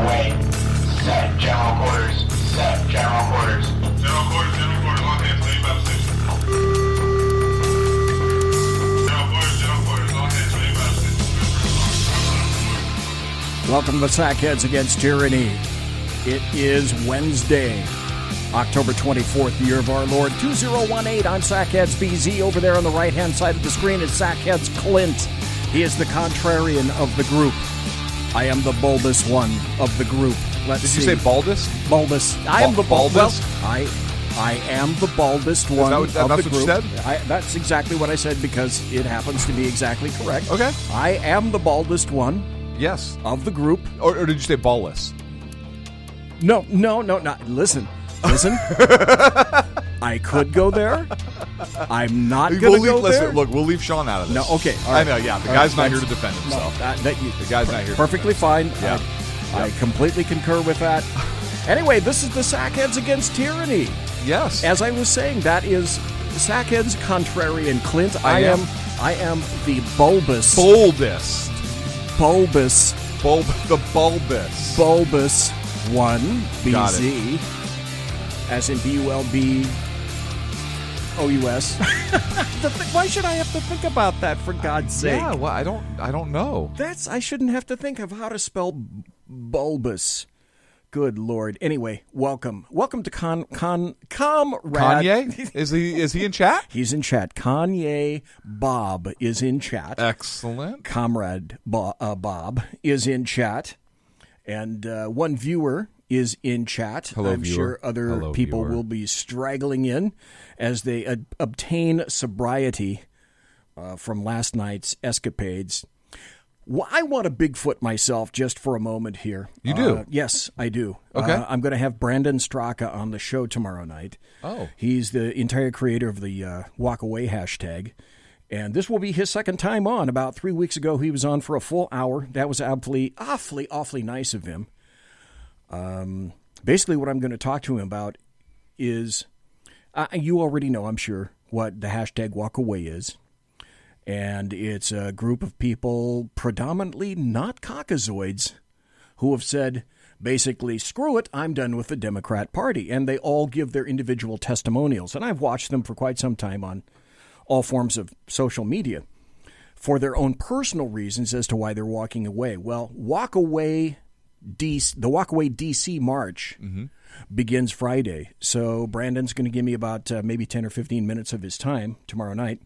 away. Set general quarters. Set general quarters. General quarters, all hands, main battle station. General quarters, all hands, main battle station. Welcome to Sackheads Against Tyranny. It is Wednesday, October 24th, the year of our Lord, 2018. I'm Sackheads BZ. Over there on the right-hand side of the screen is Sackheads Clint. He is the contrarian of the group. I am the bulbous one of the group. Did you say baldest? Bulbous. I am the baldest. Well, I am the baldest one of the group. That's what you said? That's exactly what I said because it happens to be exactly correct. Okay. I am the baldest one. Yes. Of the group. Or did you say ballless? No. Listen. I could go there. I'm not going to go there. Look, we'll leave Sean out of this. No, okay. I know, yeah. The guy's not here to defend himself. The guy's not here. Perfectly fine. Yeah. I completely concur with that. Anyway, this is the Sackheads Against Tyranny. Yes. As I was saying, that is Sackheads Contrarian Clint. I am the bulbous. Boldest. Bulbous. The bulbous. Bulbous one. Got BZ. As in BULBOUS. Why should I have to think about that, for God's sake? Yeah, well, I don't know. I shouldn't have to think of how to spell bulbous. Good Lord. Anyway, welcome to Comrade. Kanye? Is he in chat? He's in chat. Kanye Bob is in chat. Excellent. Comrade Bob is in chat. And one viewer is in chat. Hello, I'm viewer. sure other people will be straggling in as they obtain sobriety from last night's escapades. Well, I want to Bigfoot myself just for a moment here. You do? Yes, I do. Okay. I'm going to have Brandon Straka on the show tomorrow night. Oh. He's the entire creator of the Walk Away hashtag. And this will be his second time on. About 3 weeks ago, he was on for a full hour. That was awfully nice of him. Basically, what I'm going to talk to him about is, you already know, I'm sure, what the hashtag Walk Away is. And it's a group of people, predominantly not Caucasoids, who have said, basically, screw it, I'm done with the Democrat Party. And they all give their individual testimonials. And I've watched them for quite some time on all forms of social media for their own personal reasons as to why they're walking away. Well, the Walk Away DC March begins Friday. So Brandon's going to give me about maybe 10 or 15 minutes of his time tomorrow night.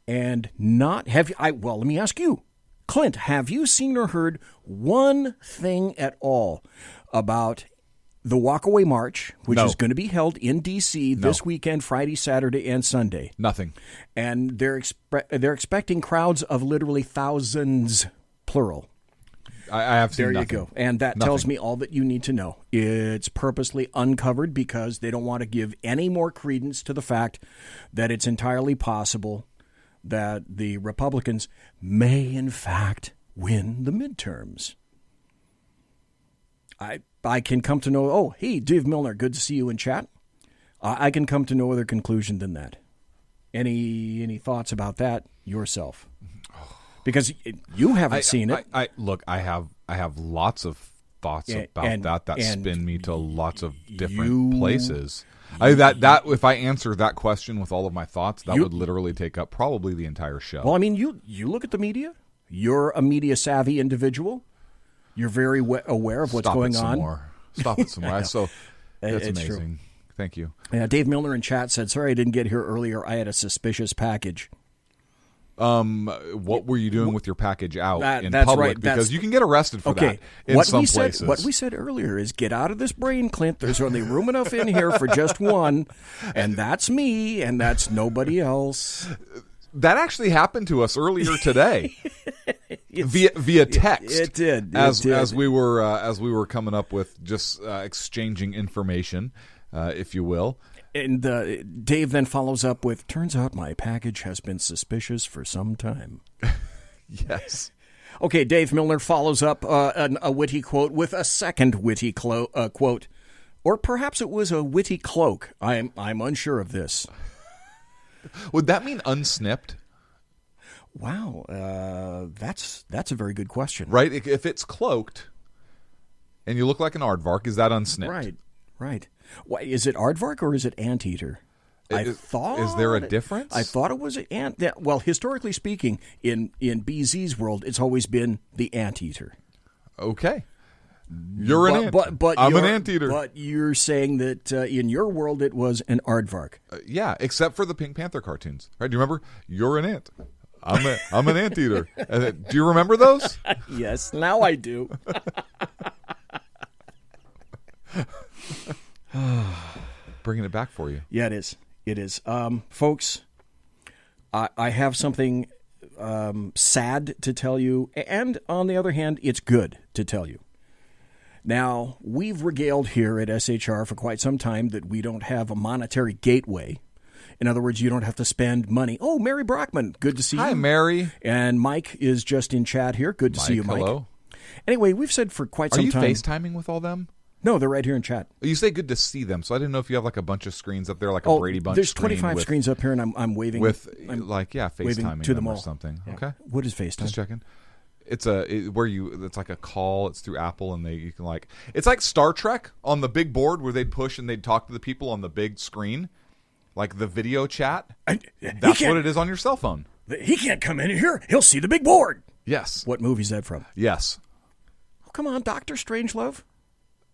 And let me ask you, Clint, have you seen or heard one thing at all about the Walk Away March, which is going to be held in D.C. this weekend, Friday, Saturday, and Sunday? Nothing. And they're expecting crowds of literally thousands, plural. I have seen There nothing. you go. And that tells me all that you need to know. It's purposely uncovered because they don't want to give any more credence to the fact that it's entirely possible that the Republicans may, in fact, win the midterms. I can come to know, hey, Dave Milner, good to see you in chat. I can come to no other conclusion than that. Any thoughts about that yourself? Because you haven't seen it. I have lots of thoughts about that spin me to lots of different places. That if I answer that question with all of my thoughts, that would literally take up probably the entire show. Well, I mean, you look at the media. You're a media savvy individual. You're very aware of what's going on. Stop it some more. That's it's amazing. True. Thank you. Yeah, Dave Milner in chat said, "Sorry, I didn't get here earlier. I had a suspicious package." What were you doing with your package out in that's public? right. Because you can get arrested for that in some places. What we said earlier is get out of this brain, Clint. There's only room enough in here for just one, and that's me, and that's nobody else. That actually happened to us earlier today, via text. It did. As we were coming up with just exchanging information, if you will. And Dave then follows up with, turns out my package has been suspicious for some time. Yes. Okay, Dave Milner follows up a witty quote with a second witty quote. Or perhaps it was a witty cloak. I'm unsure of this. Would that mean unsnipped? Wow, that's a very good question. Right? If it's cloaked, and you look like an aardvark, is that unsnipped? Right. Why, is it aardvark or is it anteater? Is there a difference? I thought it was an ant. Well, historically speaking, in BZ's world, it's always been the anteater. Okay. You're an ant. But I'm an anteater. But you're saying that in your world it was an aardvark. Yeah, except for the Pink Panther cartoons. Right? Do you remember? You're an ant. I'm an anteater. Do you remember those? Yes, now I do. Bringing it back for you. Yeah, it is. It is. Folks, I have something sad to tell you, and on the other hand, it's good to tell you. Now, we've regaled here at SHR for quite some time that we don't have a monetary gateway. In other words, you don't have to spend money. Oh, Mary Brockman, good to see you. Hi, Mary. And Mike is just in chat here. Good to see you, Mike. Hello. Anyway, we've said for quite some time. Are you FaceTiming with all them? No, they're right here in chat. You say good to see them, so I didn't know if you have like a bunch of screens up there, like a Brady Bunch. There's 25 screens up here, and I'm waving with FaceTiming to them or something. Yeah. Okay, what is FaceTime? Just checking. It's it's like a call. It's through Apple, and you can it's like Star Trek on the big board where they'd push and they'd talk to the people on the big screen, like the video chat. That's what it is on your cell phone. He can't come in here. He'll see the big board. Yes. What movie is that from? Yes. Oh, come on, Dr. Strangelove.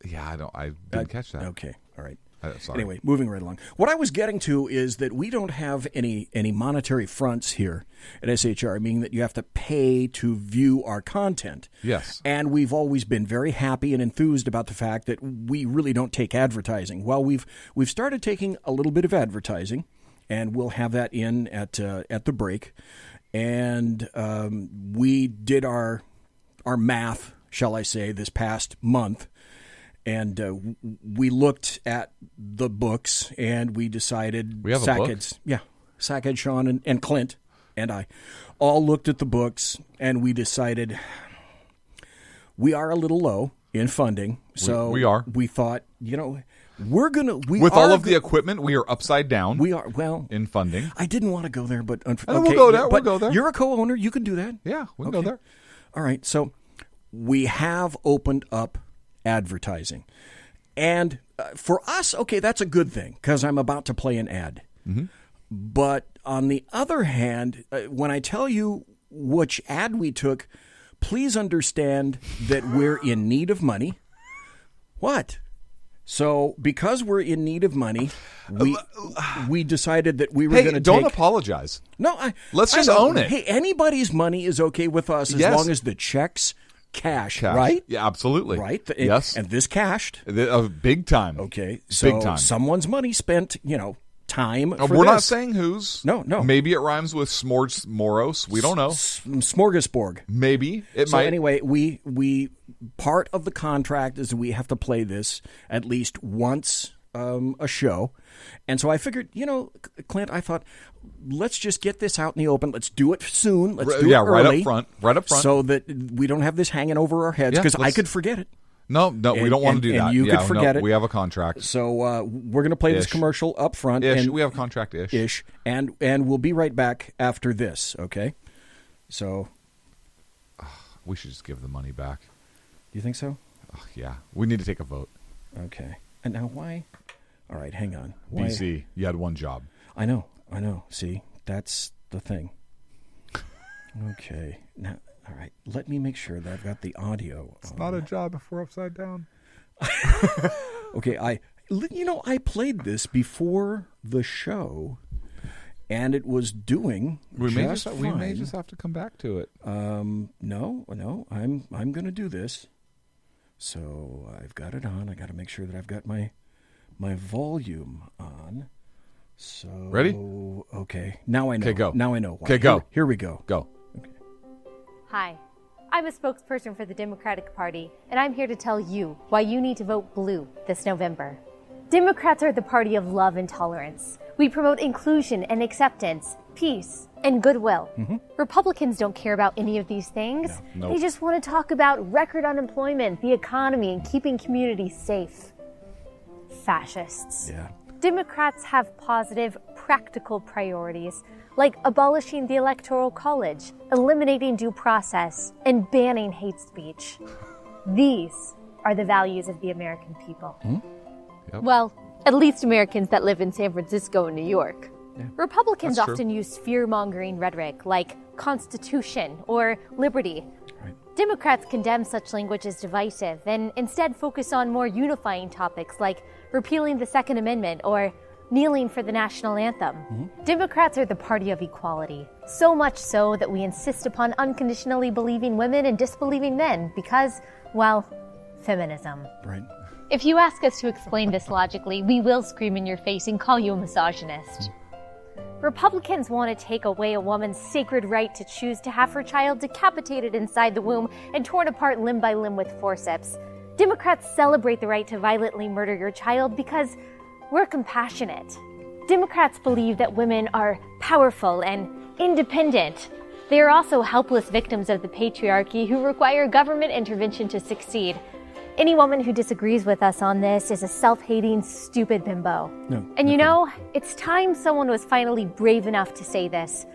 Yeah, I didn't catch that. Okay, all right. Sorry. Anyway, moving right along. What I was getting to is that we don't have any monetary fronts here at SHR, meaning that you have to pay to view our content. Yes. And we've always been very happy and enthused about the fact that we really don't take advertising. Well, we've started taking a little bit of advertising, and we'll have that in at the break. And we did our math, shall I say, this past month. And we looked at the books, and we decided... We have a book? Yeah. Sackhead, Sean, and Clint, and I all looked at the books, and we decided we are a little low in funding. So we are. We thought, we're going to... With all of the equipment, we are upside down. We are, well... in funding. I didn't want to go there, but... Okay, we'll go there. We'll go there. You're a co-owner. You can do that. Yeah, we can go there. All right, so we have opened up advertising. And for us, okay, that's a good thing because I'm about to play an ad. Mm-hmm. But on the other hand, when I tell you which ad we took, please understand that we're in need of money. What? So because we're in need of money, we decided that we were going to don't apologize. No, let's just own it. Hey, anybody's money is okay with us as long as the checks cash, right? Yeah, absolutely. Right? Yes. And this cashed. Big time. Okay. So big time. Someone's money spent, time for We're this. not saying whose. No. Maybe it rhymes with s'mores moros. We don't know. Smorgasbord. Maybe. It so might. Anyway, we part of the contract is that we have to play this at least once a show. And so I figured, Clint, I thought, let's just get this out in the open. Let's do it soon. Let's do it early. Right up front. So that we don't have this hanging over our heads because I could forget it. No, we don't want to do that. And you could forget it. We have a contract. So we're going to play this commercial up front. And we have a contract-ish. And we'll be right back after this, okay? So. We should just give the money back. You think so? Yeah. We need to take a vote. Okay. And now why? All right, hang on. BC, you had one job. I know. See, that's the thing. Okay. Now, all right. Let me make sure that I've got the audio. It's not a job if we're upside down. Okay. I played this before the show, and it was doing we may just have to come back to it. No. I'm going to do this. So I've got it on. I got to make sure that I've got my volume on. So ready? Okay. Now I know. Okay, go. Now I know why. Okay, go. Here we go. Go. Okay. Hi. I'm a spokesperson for the Democratic Party, and I'm here to tell you why you need to vote blue this November. Democrats are the party of love and tolerance. We promote inclusion and acceptance, peace, and goodwill. Mm-hmm. Republicans don't care about any of these things. No. They just want to talk about record unemployment, the economy, and keeping communities safe. Fascists. Yeah. Democrats have positive, practical priorities, like abolishing the Electoral College, eliminating due process, and banning hate speech. These are the values of the American people. Yep. Well, at least Americans that live in San Francisco and New York. Yeah. Republicans That's true. often use fear-mongering rhetoric like Constitution or liberty. Right. Democrats condemn such language as divisive and instead focus on more unifying topics like repealing the Second Amendment or kneeling for the national anthem. Democrats are the party of equality, so much so that we insist upon unconditionally believing women and disbelieving men because, well, feminism. Right. If you ask us to explain this logically, we will scream in your face and call you a misogynist. Republicans want to take away a woman's sacred right to choose to have her child decapitated inside the womb and torn apart limb by limb with forceps. Democrats celebrate the right to violently murder your child because we're compassionate. Democrats believe that women are powerful and independent. They are also helpless victims of the patriarchy who require government intervention to succeed. Any woman who disagrees with us on this is a self-hating, stupid bimbo. No, and you know, it's time someone was finally brave enough to say this.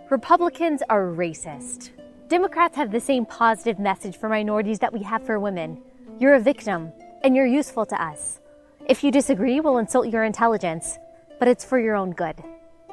Republicans are racist. Democrats have the same positive message for minorities that we have for women. You're a victim, and you're useful to us. If you disagree, we'll insult your intelligence, but it's for your own good.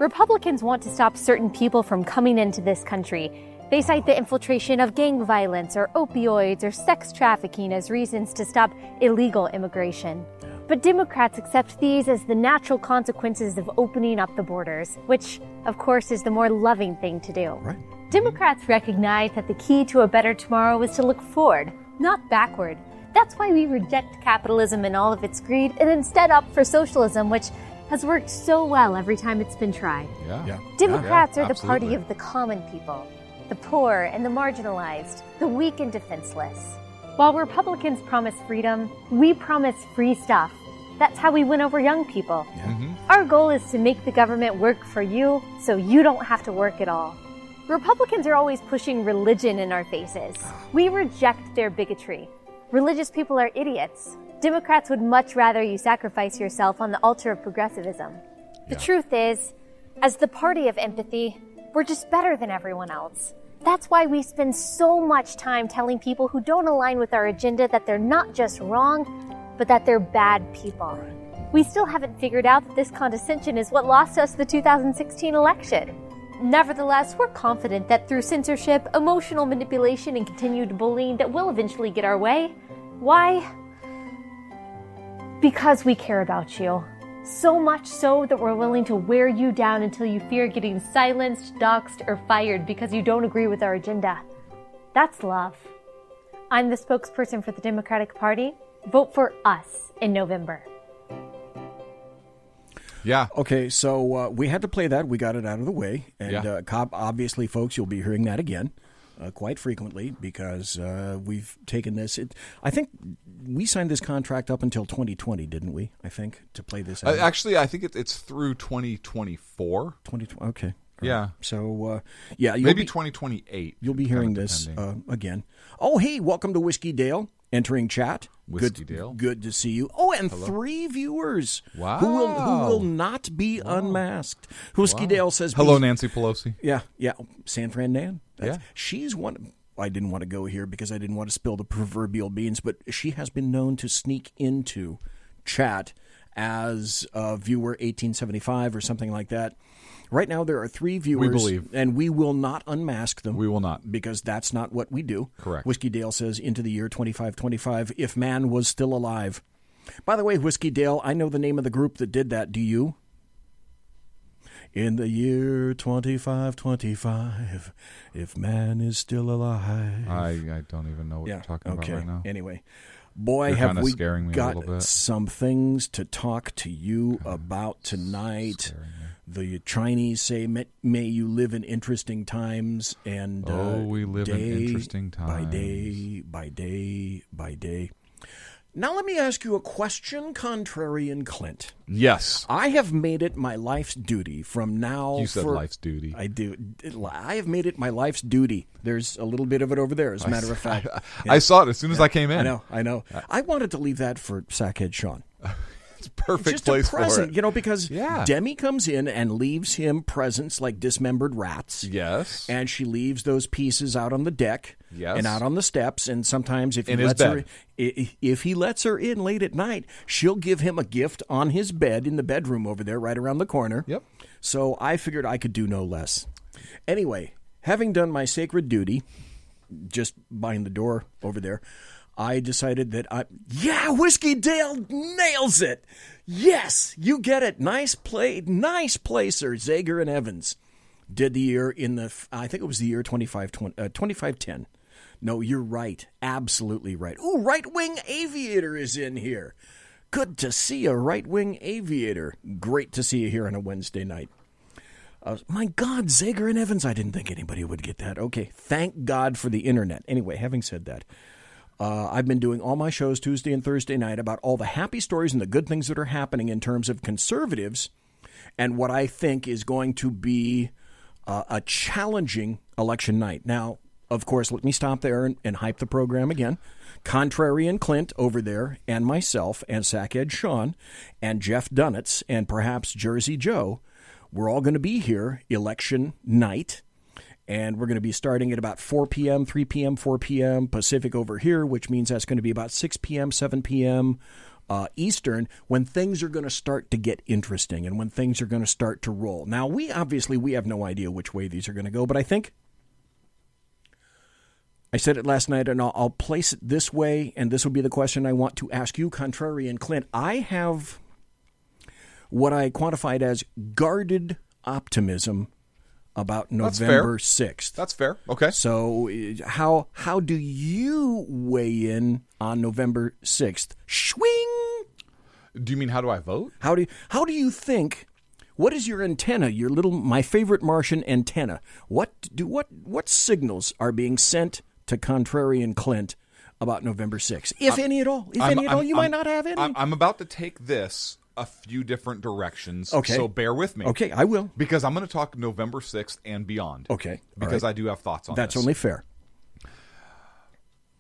Republicans want to stop certain people from coming into this country. They cite the infiltration of gang violence or opioids or sex trafficking as reasons to stop illegal immigration. But Democrats accept these as the natural consequences of opening up the borders, which, of course, is the more loving thing to do. Right. Democrats recognize that the key to a better tomorrow is to look forward, not backward. That's why we reject capitalism and all of its greed and instead opt for socialism, which has worked so well every time it's been tried. Yeah. Democrats are the absolutely. party of the common people, the poor and the marginalized, the weak and defenseless. While Republicans promise freedom, we promise free stuff. That's how we win over young people. Our goal is to make the government work for you so you don't have to work at all. Republicans are always pushing religion in our faces. We reject their bigotry. Religious people are idiots. Democrats would much rather you sacrifice yourself on the altar of progressivism. The truth is, as the party of empathy, we're just better than everyone else. That's why we spend so much time telling people who don't align with our agenda that they're not just wrong, but that they're bad people. We still haven't figured out that this condescension is what lost us the 2016 election. Nevertheless, we're confident that through censorship, emotional manipulation, and continued bullying that we'll eventually get our way. Why? Because we care about you. So much so that we're willing to wear you down until you fear getting silenced, doxxed, or fired because you don't agree with our agenda. That's love. I'm the spokesperson for the Democratic Party. Vote for us in November. Yeah. Okay, so we had to play that. We got it out of the way. And obviously, folks, you'll be hearing that again quite frequently because we've taken this. I think we signed this contract up until 2020, didn't we? I think, to play this out. Actually, I think it's through 2024. 2020, okay. Yeah. So, maybe maybe 2028. You'll be hearing this again. Oh, hey, welcome to Whiskey Dale. Entering chat. Whiskey Dale. Good to see you. Oh, and 3 viewers. Wow. Who will not be unmasked. Whiskey Dale says... Hello, Nancy Pelosi. Yeah. San Fran Nan. Yeah. She's one... I didn't want to go here because I didn't want to spill the proverbial beans, but she has been known to sneak into chat as viewer 1875 or something like that. Right now, there are 3 viewers. We believe. And we will not unmask them. We will not. Because that's not what we do. Correct. Whiskey Dale says, into the year 2525, if man was still alive. By the way, Whiskey Dale, I know the name of the group that did that. Do you? In the year 2525, if man is still alive. I don't even know what you're talking about right now. Anyway. Boy, You're have we scaring me a little got bit. some things to talk to you about tonight. The Chinese say, may you live in interesting times. And we live in interesting times. By day. Now let me ask you a question, Contrarian Clint. Yes. I have made it my life's duty from now... You said life's duty. I do. I have made it my life's duty. There's a little bit of it over there, as a matter of fact. I saw it as soon as I came in. I know. I wanted to leave that for Sackhead Sean. It's a perfect just place a present, for it. Because Demi comes in and leaves him presents like dismembered rats. Yes. And she leaves those pieces out on the deck and out on the steps. And sometimes if he lets her in late at night, she'll give him a gift on his bed in the bedroom over there right around the corner. Yep. So I figured I could do no less. Anyway, having done my sacred duty, just behind the door over there, I decided that Whiskey Dale nails it. Yes, you get it. Nice play, sir. Zager and Evans did the year I think it was the year 2510. No, you're right. Absolutely right. Ooh, Right Wing Aviator is in here. Good to see a Right Wing Aviator. Great to see you here on a Wednesday night. My God, Zager and Evans. I didn't think anybody would get that. Okay, thank God for the internet. Anyway, having said that, I've been doing all my shows Tuesday and Thursday night about all the happy stories and the good things that are happening in terms of conservatives and what I think is going to be a challenging election night. Now, of course, let me stop there and hype the program again. Contrarian Clint over there and myself and Sackhead Sean and Jeff Dunitz and perhaps Jersey Joe, we're all going to be here election night. And we're going to be starting at about 4 p.m., 3 p.m., 4 p.m. Pacific over here, which means that's going to be about 6 p.m., 7 p.m. Eastern, when things are going to start to get interesting and when things are going to start to roll. Now, we have no idea which way these are going to go, but I think I said it last night, and I'll place it this way, and this will be the question I want to ask you, Contrarian Clint. I have what I quantified as guarded optimism about November 6th. That's fair. Okay. So how do you weigh in on November 6th? Swing! Do you mean how do I vote? How do you think, what is your antenna, your little My Favorite Martian antenna? What signals are being sent to Contrarian Clint about November 6th? If any at all. You might not have any. I'm about to take this a few different directions. Okay. So bear with me. Okay, I will. Because I'm going to talk November 6th and beyond. Okay. Because I do have thoughts on this. That's only fair.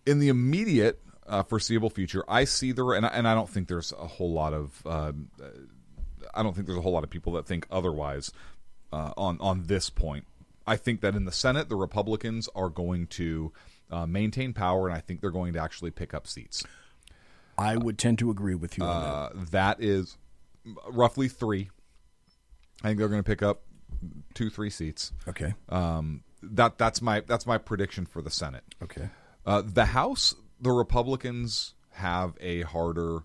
In the immediate foreseeable future, I see and I don't think there's a whole lot of people that think otherwise on this point. I think that in the Senate, the Republicans are going to maintain power, and I think they're going to actually pick up seats. I would tend to agree with you on that. That is roughly 3. I think they're going to pick up 2-3 seats. Okay. That's my prediction for the Senate. Okay. The House, the Republicans have a harder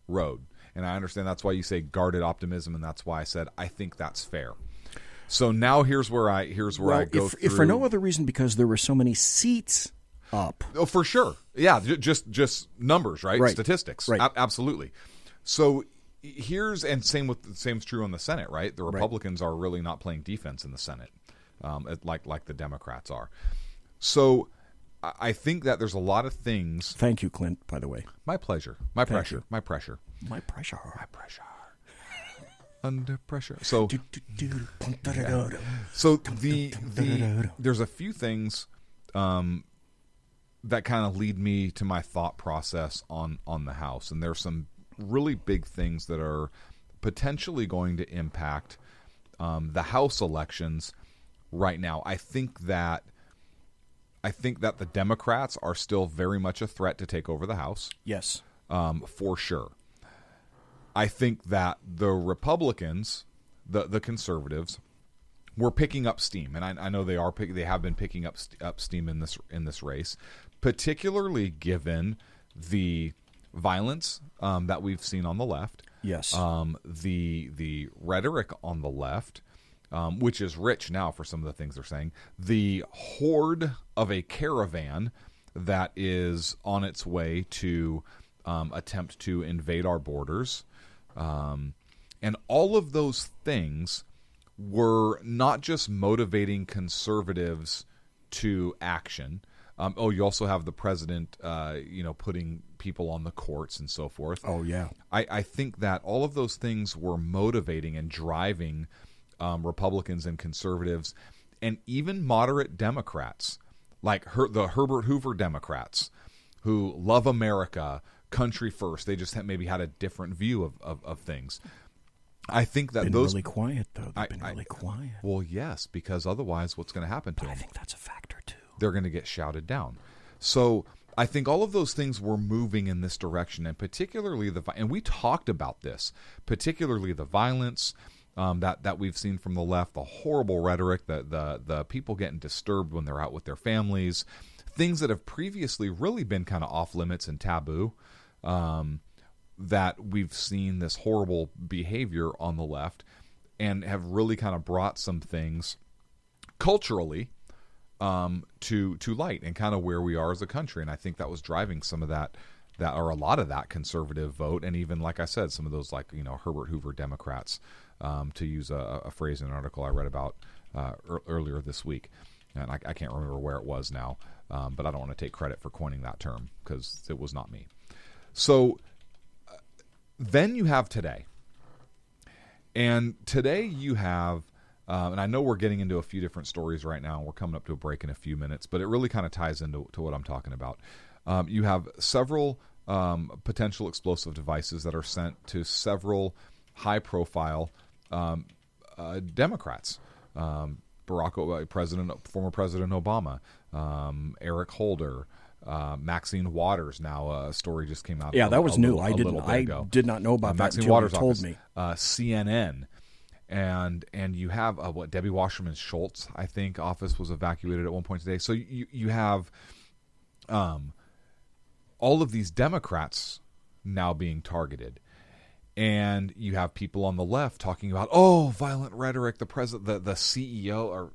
road, and I understand that's why you say guarded optimism, and that's why I said I think that's fair. So now here's where I go through. If for no other reason because there were so many seats up. Oh, for sure. Yeah, just numbers, right? Statistics. Right. Absolutely. So same's true on the Senate, right? The Republicans are really not playing defense in the Senate, like the Democrats are. So I think that there's a lot of things. Thank you, Clint, by the way. My pleasure. My pressure. Under pressure. So there's a few things that kind of lead me to my thought process on the House, and there's some really big things that are potentially going to impact the House elections right now. I think that the Democrats are still very much a threat to take over the House. Yes, for sure. I think that the Republicans, the conservatives, were picking up steam, and I know they have been picking up steam in this race, particularly given the violence that we've seen on the left. Yes, the rhetoric on the left, which is rich now for some of the things they're saying. The horde of a caravan that is on its way to attempt to invade our borders. And all of those things were not just motivating conservatives to action. You also have the president, putting people on the courts and so forth. Oh, yeah. I think that all of those things were motivating and driving Republicans and conservatives and even moderate Democrats, like the Herbert Hoover Democrats, who love America, country first. They just maybe had a different view of things. I think that been those really quiet though. They've been really quiet. Well, yes, because otherwise, what's going to happen to them? I think that's a factor too. They're going to get shouted down. So I think all of those things were moving in this direction, and particularly and we talked about this, particularly the violence that we've seen from the left, the horrible rhetoric, the people getting disturbed when they're out with their families, things that have previously really been kind of off limits and taboo. That we've seen this horrible behavior on the left, and have really kind of brought some things culturally to light, and kind of where we are as a country. And I think that was driving some of that or a lot of that conservative vote, and even, like I said, some of those, like, Herbert Hoover Democrats, to use a phrase in an article I read about earlier this week. And I can't remember where it was now, but I don't want to take credit for coining that term because it was not me. So then you have today. And today you have, and I know we're getting into a few different stories right now, and we're coming up to a break in a few minutes, but it really kind of ties into what I'm talking about. You have several potential explosive devices that are sent to several high-profile Democrats. Former President Obama, Eric Holder, Maxine Waters. Now a story just came out. Yeah, that was new. I did not know about that Maxine until Waters you told office, me. CNN, and you have Debbie Wasserman Schultz, I think, office was evacuated at one point today. So you have all of these Democrats now being targeted. And you have people on the left talking about, violent rhetoric. The president, the CEO, or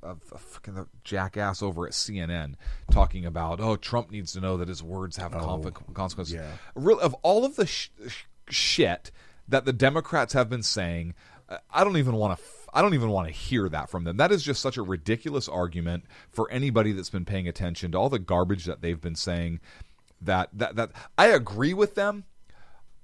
the jackass over at CNN, talking about, Trump needs to know that his words have consequences. Yeah. Of all of the shit that the Democrats have been saying, I don't even want to hear that from them. That is just such a ridiculous argument for anybody that's been paying attention to all the garbage that they've been saying. That I agree with them.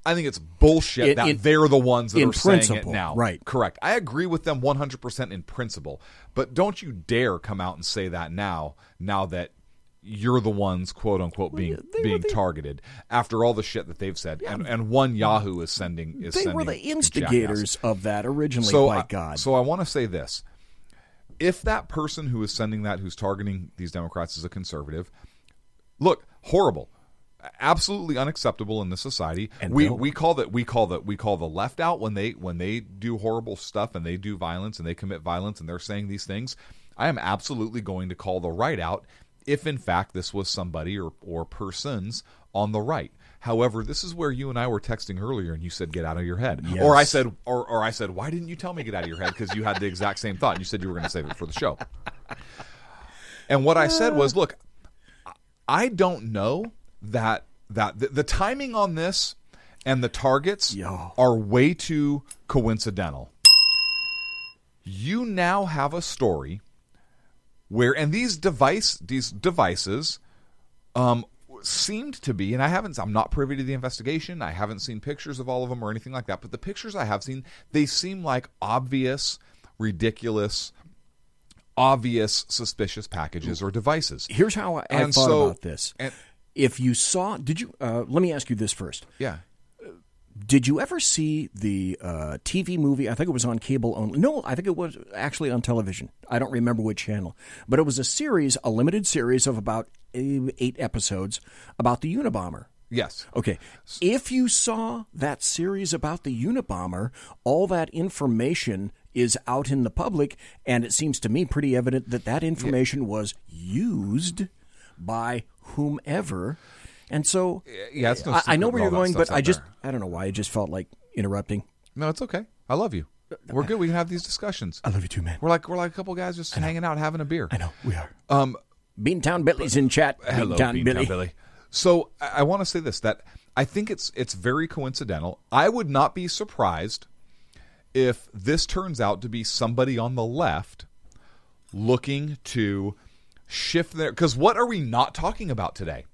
I think it's bullshit that they're the ones that are saying it now. Right. Correct. I agree with them 100% in principle. But don't you dare come out and say that now that you're the ones, quote unquote, being targeted after all the shit that they've said. Yeah. And one Yahoo is sending. They were the instigators of that originally, by God. So I want to say this. If that person who is sending that, who's targeting these Democrats, is a conservative, look, horrible. Absolutely unacceptable in this society. And we call the left out when they do horrible stuff and they do violence and they commit violence and they're saying these things. I am absolutely going to call the right out if in fact this was somebody or persons on the right. However, this is where you and I were texting earlier and you said get out of your head. Yes. Or I said why didn't you tell me get out of your head, because you had the exact same thought and you said you were going to save it for the show. And what I said was, look, I don't know that the timing on this and the targets are way too coincidental. You now have a story where, and these devices seemed to be, and I'm not privy to the investigation, I haven't seen pictures of all of them or anything like that, but the pictures I have seen, they seem like obvious, ridiculous, suspicious packages or devices. Here's how I thought about this. If you saw, did you? Let me ask you this first. Yeah. Did you ever see the TV movie? I think it was on cable only. No, I think it was actually on television. I don't remember which channel, but it was a limited series of about 8 episodes about the Unabomber. Yes. Okay. If you saw that series about the Unabomber, all that information is out in the public, and it seems to me pretty evident that information was used by whomever. And so I know where you're going, but I don't know why I just felt like interrupting. No, it's okay. I love you. We're good. We can have these discussions. I love you too, man. We're like a couple guys just hanging out, having a beer. I know we are. Beantown Billy's in chat. Hello, Beantown Billy. So I want to say this, that I think it's very coincidental. I would not be surprised if this turns out to be somebody on the left looking to shift their, because what are we not talking about today?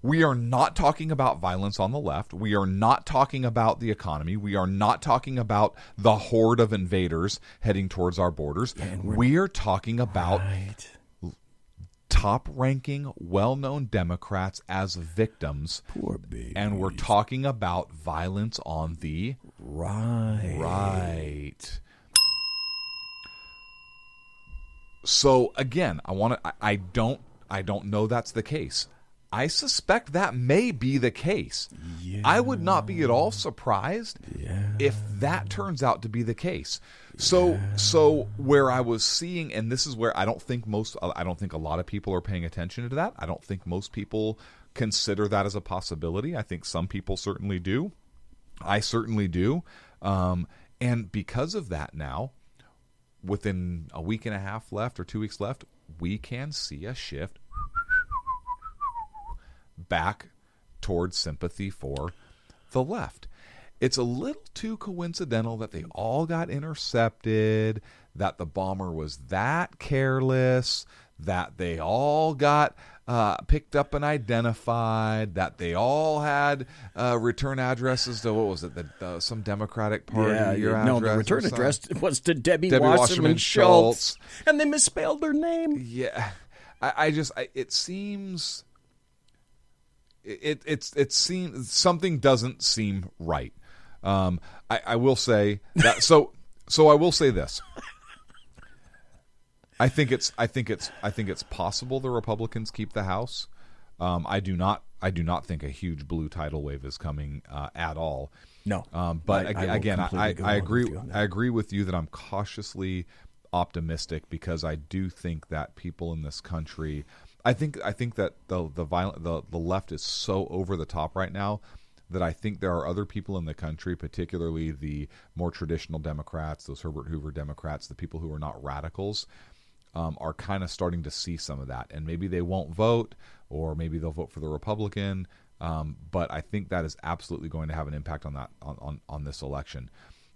We are not talking about violence on the left. We are not talking about the economy. We are not talking about the horde of invaders heading towards our borders. We are talking about top-ranking, well-known Democrats as victims. Poor baby. And we're talking about violence on the right. So again, I don't know that's the case. I suspect that may be the case. Yeah. I would not be at all surprised if that turns out to be the case. So where I was seeing, and this is where I don't think a lot of people are paying attention to that. I don't think most people consider that as a possibility. I think some people certainly do. I certainly do. And because of that now, within a week and a half left or 2 weeks left, we can see a shift back towards sympathy for the left. It's a little too coincidental that they all got intercepted, that the bomber was that careless, that they all got picked up and identified, that they all had return addresses to, what was it, some Democratic Party address? No, the return address was to Debbie Wasserman Schultz, and they misspelled their name. Yeah, it seems... It seems something doesn't seem right. I will say that. So I will say this. I think it's possible the Republicans keep the House. I do not think a huge blue tidal wave is coming at all. No. But I agree with you that I'm cautiously optimistic, because I do think that people in this country. I think that the left is so over the top right now that I think there are other people in the country, particularly the more traditional Democrats, those Herbert Hoover Democrats, the people who are not radicals, are kind of starting to see some of that. And maybe they won't vote, or maybe they'll vote for the Republican. But I think that is absolutely going to have an impact on that on this election.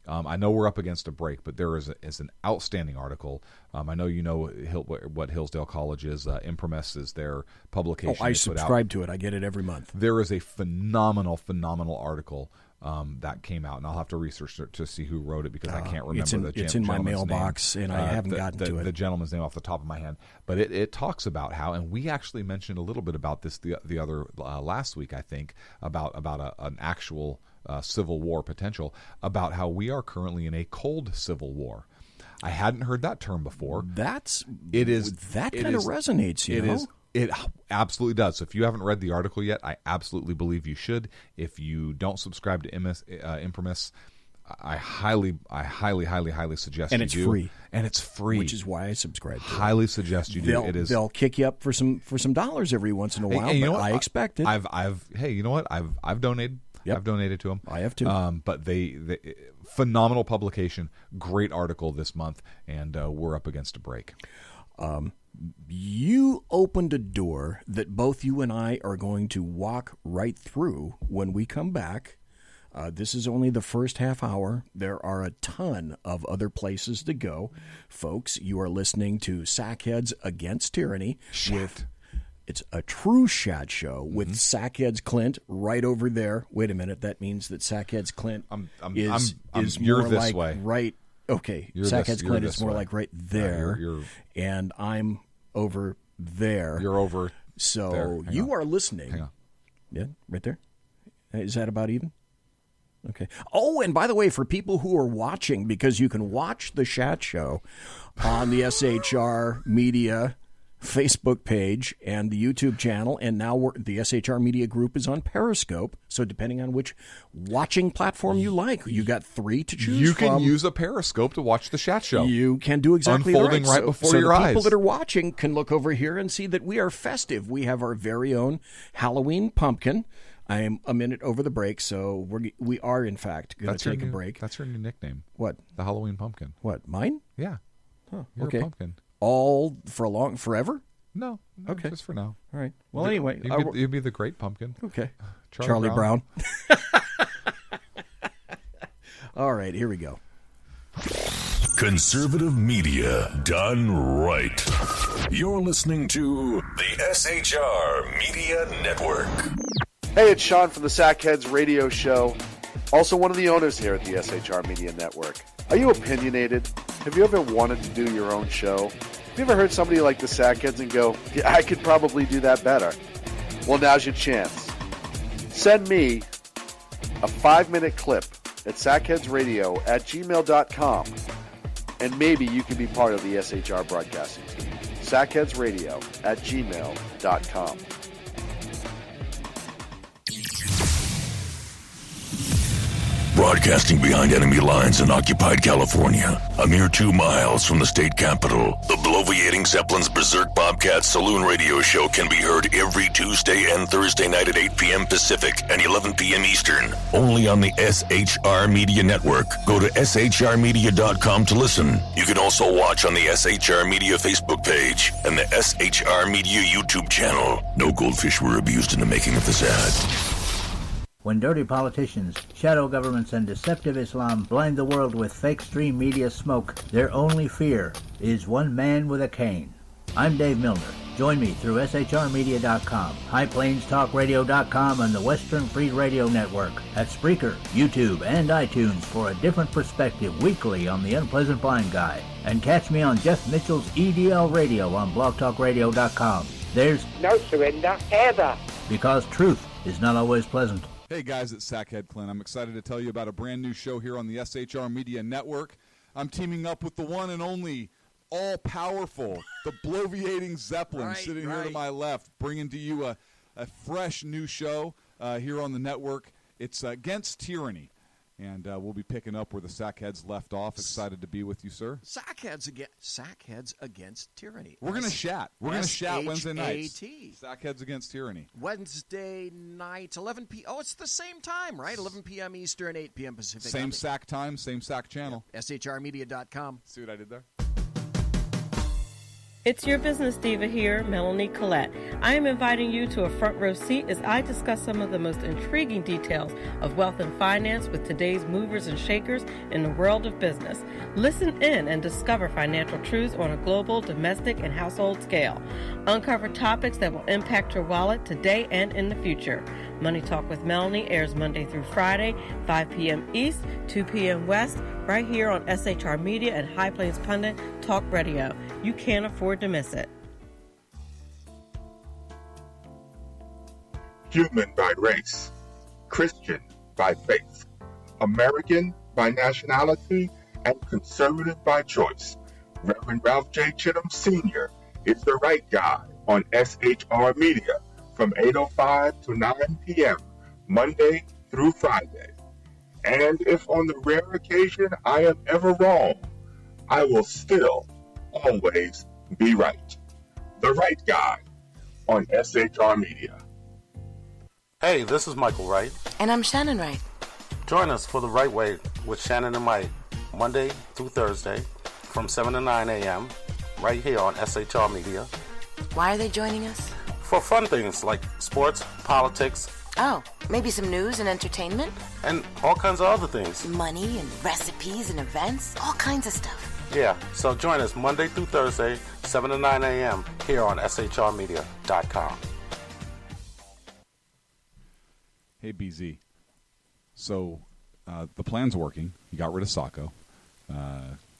I know we're up against a break, but there is an outstanding article. I know you know what Hillsdale College is. Imprimis is their publication. Oh, I subscribe to it. I get it every month. There is a phenomenal article that came out, and I'll have to research it to see who wrote it, because I can't remember the gentleman's name. It's in my mailbox, and I haven't gotten to it. The gentleman's name off the top of my head. But it talks about how, and we actually mentioned a little bit about this the other last week, I think, about an actual civil war potential, about how we are currently in a cold civil war. I hadn't heard that term before. That kind of resonates, you know? It absolutely does. So if you haven't read the article yet, I absolutely believe you should. If you don't subscribe to Imprimis, I highly suggest you do. And it's free. And it's free. Which is why I subscribe to it. Highly suggest you do. They'll kick you up for some dollars every once in a while, but I expect it. Hey, you know what? I've donated. Yep. I've donated to them. I have too. But they phenomenal publication, great article this month, and we're up against a break. You opened a door that both you and I are going to walk right through when we come back. This is only the first half hour. There are a ton of other places to go. Folks, you are listening to Sackheads Against Tyranny. It's a true Shat show with Sackheads Clint right over there. Wait a minute. That means that Sackheads Clint is you're more this like way. Right. Okay. Sackheads Clint is more like right there. And I'm over there. You're over So there. you are listening. Hang on. Yeah, right there. Is that about even? Okay. Oh, and by the way, for people who are watching, because you can watch the Shat Show on the SHR Media Facebook page and the YouTube channel, and now the SHR Media Group is on Periscope. So depending on which watching platform you like, you got 3 to choose from. You can use a Periscope to watch the Shat Show. You can do exactly unfolding right before your eyes. So the people that are watching can look over here and see that we are festive. We have our very own Halloween pumpkin. I am a minute over the break, so we are in fact going to take a break. That's your new nickname. What? The Halloween pumpkin. What? Mine? Yeah. Huh, You're okay. a pumpkin. All for forever? No, okay, just for now. All right. Well, anyway, you'd be the great pumpkin. Okay. Charlie Brown. All right, here we go. Conservative media done right. You're listening to the SHR Media Network. Hey, it's Sean from the Sackheads Radio Show, also one of the owners here at the SHR Media Network. Are you opinionated? Have you ever wanted to do your own show? Have you ever heard somebody like the Sackheads and go, yeah, I could probably do that better? Well, now's your chance. Send me a 5-minute clip at sackheadsradio@gmail.com, and maybe you can be part of the SHR broadcasting team. sackheadsradio@gmail.com. Broadcasting behind enemy lines in occupied California, a mere 2 miles from the state capital, the bloviating Zeppelin's Berserk Bobcat Saloon radio show can be heard every Tuesday and Thursday night at 8 p.m. Pacific and 11 p.m. Eastern, only on the SHR Media Network. Go to shrmedia.com to listen. You can also watch on the SHR Media Facebook page and the SHR Media YouTube channel. No goldfish were abused in the making of this ad. When dirty politicians, shadow governments, and deceptive Islam blind the world with fake stream media smoke, their only fear is one man with a cane. I'm Dave Milner. Join me through shrmedia.com, highplainstalkradio.com, and the Western Free Radio Network at Spreaker, YouTube, and iTunes for a different perspective weekly on the Unpleasant Blind Guy. And catch me on Jeff Mitchell's EDL Radio on blogtalkradio.com. There's no surrender ever, because truth is not always pleasant. Hey guys, it's Sackhead Clint. I'm excited to tell you about a brand new show here on the SHR Media Network. I'm teaming up with the one and only all-powerful, the bloviating Zeppelin, sitting here to my left, bringing to you a fresh new show here on the network. It's Against Tyranny. And we'll be picking up where the Sackheads left off. Excited to be with you, sir. Sackheads Against Tyranny. We're going to chat. We're going to chat Wednesday nights. Sackheads Against Tyranny. Wednesday night, 11 p.m. Oh, it's the same time, right? 11 p.m. Eastern, 8 p.m. Pacific. Same SAC time, same SAC channel. Yep. SHRmedia.com. See what I did there? It's your business diva here, Melanie Collette. I am inviting you to a front row seat as I discuss some of the most intriguing details of wealth and finance with today's movers and shakers in the world of business. Listen in and discover financial truths on a global, domestic, and household scale. Uncover topics that will impact your wallet today and in the future. Money Talk with Melanie airs Monday through Friday, 5 p.m. East, 2 p.m. West, right here on SHR Media and High Plains Pundit Talk Radio. You can't afford to miss it. Human by race, Christian by faith, American by nationality, and conservative by choice. Reverend Ralph J. Chittum Sr. is the right guy on SHR Media from 8:05 to 9 p.m. Monday through Friday. And if on the rare occasion I am ever wrong, I will still always be right. The right guy on SHR Media. Hey, this is Michael Wright. And I'm Shannon Wright. Join us for The Right Way with Shannon and Mike, Monday through Thursday from 7 to 9 a.m. right here on SHR Media. Why are they joining us? For fun things like sports, politics. Oh, maybe some news and entertainment? And all kinds of other things. Money and recipes and events, all kinds of stuff. Yeah, so join us Monday through Thursday, 7 to 9 a.m. here on shrmedia.com. Hey, BZ. So the plan's working. You got rid of Sacco.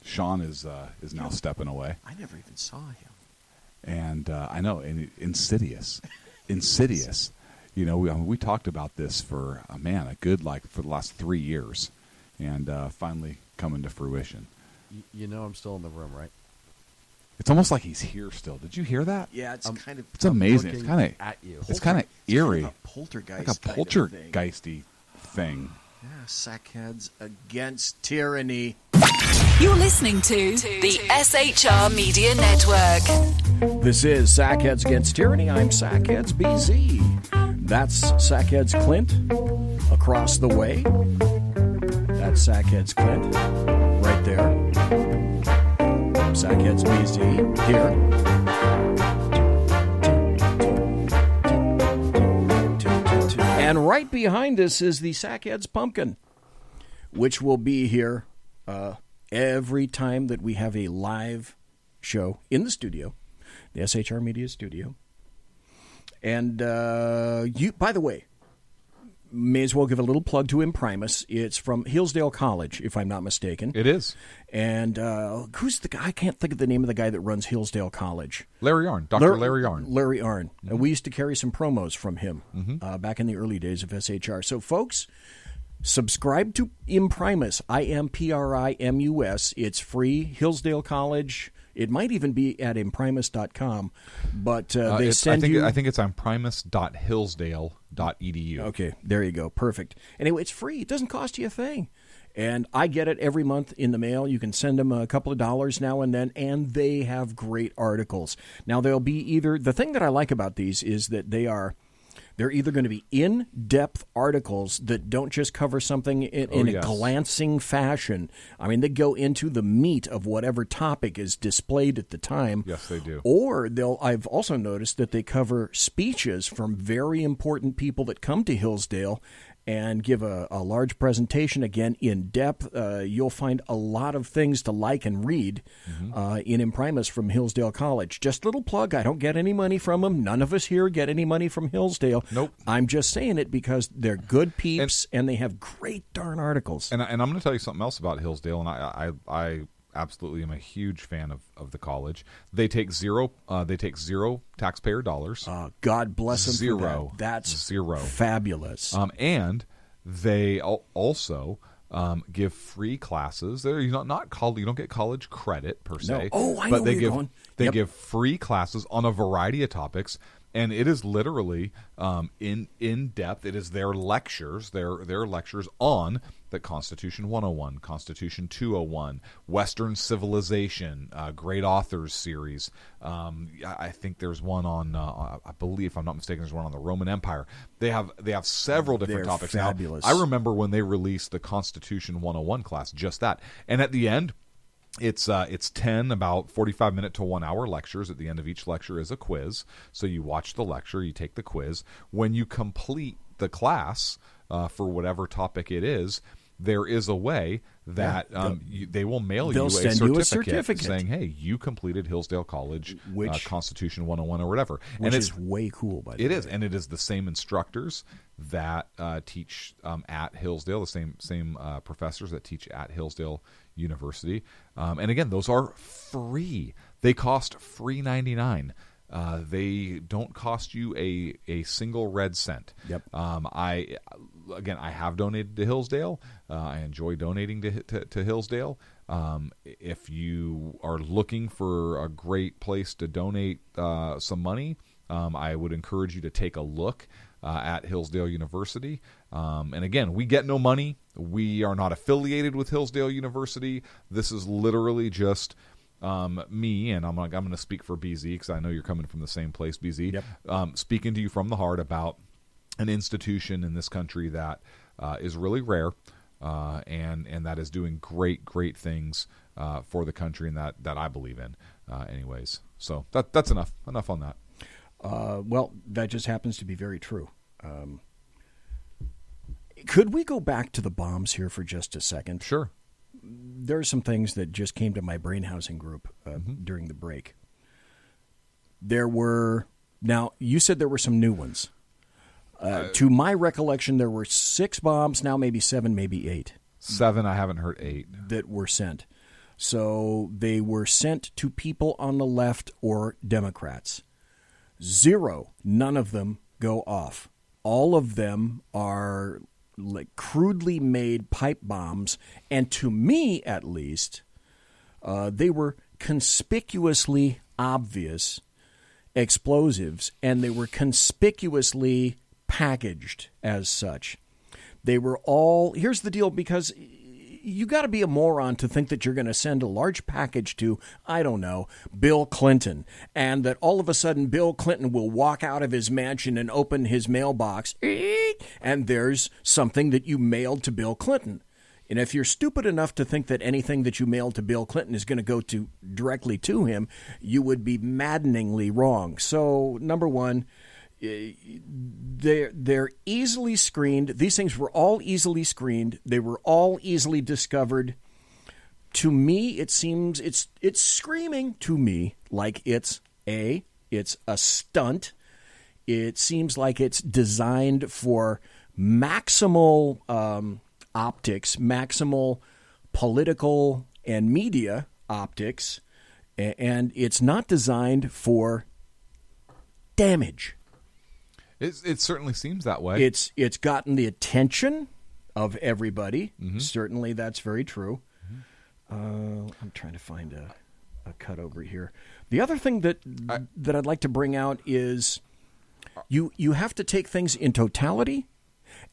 Sean is now stepping away. I never even saw him. And I know, and insidious. You know, we talked about this for for the last 3 years, and finally coming to fruition. You know, I'm still in the room, right? It's almost like he's here still. Did you hear that? Yeah, it's kind of. It's amazing. It's kind of at you. It's kind of eerie. Kind of poltergeist. Like a poltergeisty thing. Yeah, Sackheads Against Tyranny. You're listening to the SHR Media Network. This is Sackheads Against Tyranny. I'm Sackheads BZ. That's Sackheads Clint across the way. That's Sackheads Clint right there. Sackheads BZ here. And right behind us is the Sackheads Pumpkin, which will be here every time that we have a live show in the studio, the SHR Media studio. And you, by the way, may as well give a little plug to Imprimis. It's from Hillsdale College, if I'm not mistaken. It is. And who's the guy? I can't think of the name of the guy that runs Hillsdale College. Larry Arnn, Dr. Larry Arnn. Larry Arnn. Mm-hmm. We used to carry some promos from him back in the early days of SHR. So, folks, subscribe to Imprimis, IMPRIMUS. It's free. Hillsdale College. It might even be at imprimis.com, but they send you... I think it's on primis.hillsdale.edu. Okay, there you go. Perfect. Anyway, it's free. It doesn't cost you a thing. And I get it every month in the mail. You can send them a couple of dollars now and then, and they have great articles. Now, they'll be either... The thing that I like about these is that they're either going to be in-depth articles that don't just cover something in a glancing fashion. I mean, they go into the meat of whatever topic is displayed at the time. Yes, they do. Or I've also noticed that they cover speeches from very important people that come to Hillsdale and give a large presentation, again, in depth. You'll find a lot of things to like and read in Imprimis from Hillsdale College. Just a little plug. I don't get any money from them. None of us here get any money from Hillsdale. Nope. I'm just saying it because they're good peeps and they have great darn articles. And I'm going to tell you something else about Hillsdale, and I absolutely am a huge fan of the college. They take zero taxpayer dollars. God bless them. Zero. For that. That's zero. Fabulous. And they also give free classes. You don't get college credit per se. No. Oh, I but know they where you're going. They give free classes on a variety of topics. And it is literally in depth. It is their lectures, their lectures on the Constitution 101, Constitution 201, Western Civilization, Great Authors series. I think there's one on, I believe, if I'm not mistaken, there's one on the Roman Empire. They have several different topics. Fabulous. Now, I remember when they released the Constitution 101 class, just that. And at the end, it's 10 about 45-minute to 1 hour lectures. At the end of each lecture is a quiz. So you watch the lecture, you take the quiz. When you complete the class for whatever topic it is, there is a way that they will mail you a certificate saying, hey, you completed Hillsdale College Constitution 101 or whatever. Which is way cool, by the way. It is, and it is the same instructors that teach at Hillsdale, the same professors that teach at Hillsdale University. And again, those are free. They cost $3.99. They don't cost you a single red cent. Yep. I have donated to Hillsdale. I enjoy donating to Hillsdale. If you are looking for a great place to donate some money, I would encourage you to take a look at Hillsdale University. And again, we get no money. We are not affiliated with Hillsdale University. This is literally just me, and I'm going to speak for BZ because I know you're coming from the same place, BZ. Yep. Speaking to you from the heart about an institution in this country that is really rare and that is doing great things for the country and that I believe in anyways. So that's enough on that. Well, that just happens to be very true. Could we go back to the bombs here for just a second? Sure. There are some things that just came to my brain housing group during the break. Now, you said there were some new ones. To my recollection, there were 6 bombs, now maybe 7, maybe 8. 7, I haven't heard 8. That were sent. So they were sent to people on the left or Democrats. 0, none of them go off. All of them are like crudely made pipe bombs, and to me, at least, they were conspicuously obvious explosives, and they were conspicuously packaged as such. They were all... Here's the deal, because you got to be a moron to think that you're going to send a large package to, I don't know, Bill Clinton, and that all of a sudden Bill Clinton will walk out of his mansion and open his mailbox, and there's something that you mailed to Bill Clinton. And if you're stupid enough to think that anything that you mailed to Bill Clinton is going to go directly to him, you would be maddeningly wrong. So, number one, they're easily screened. These things were all easily screened. They were all easily discovered. To me, it seems it's screaming to me like it's a stunt. It seems like it's designed for maximal optics, maximal political and media optics, and it's not designed for damage. It certainly seems that way. It's gotten the attention of everybody. Mm-hmm. Certainly, that's very true. Mm-hmm. I'm trying to find a cut over here. The other thing that I'd like to bring out is you have to take things in totality,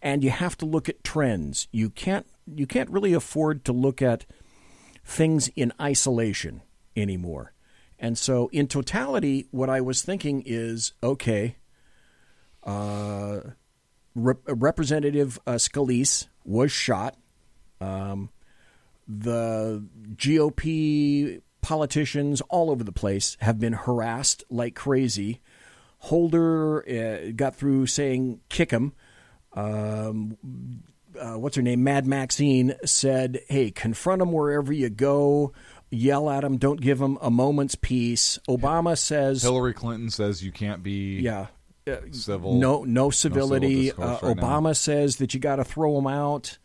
and you have to look at trends. You can't really afford to look at things in isolation anymore. And so, in totality, what I was thinking is, okay, Representative Scalise was shot. The GOP politicians all over the place have been harassed like crazy. Holder got through saying, kick him. What's her name? Mad Maxine said, hey, confront him wherever you go. Yell at him. Don't give him a moment's peace. Obama says... Hillary Clinton says you can't be civil. No civility. No civil discourse right Obama now. says that you got to throw him out.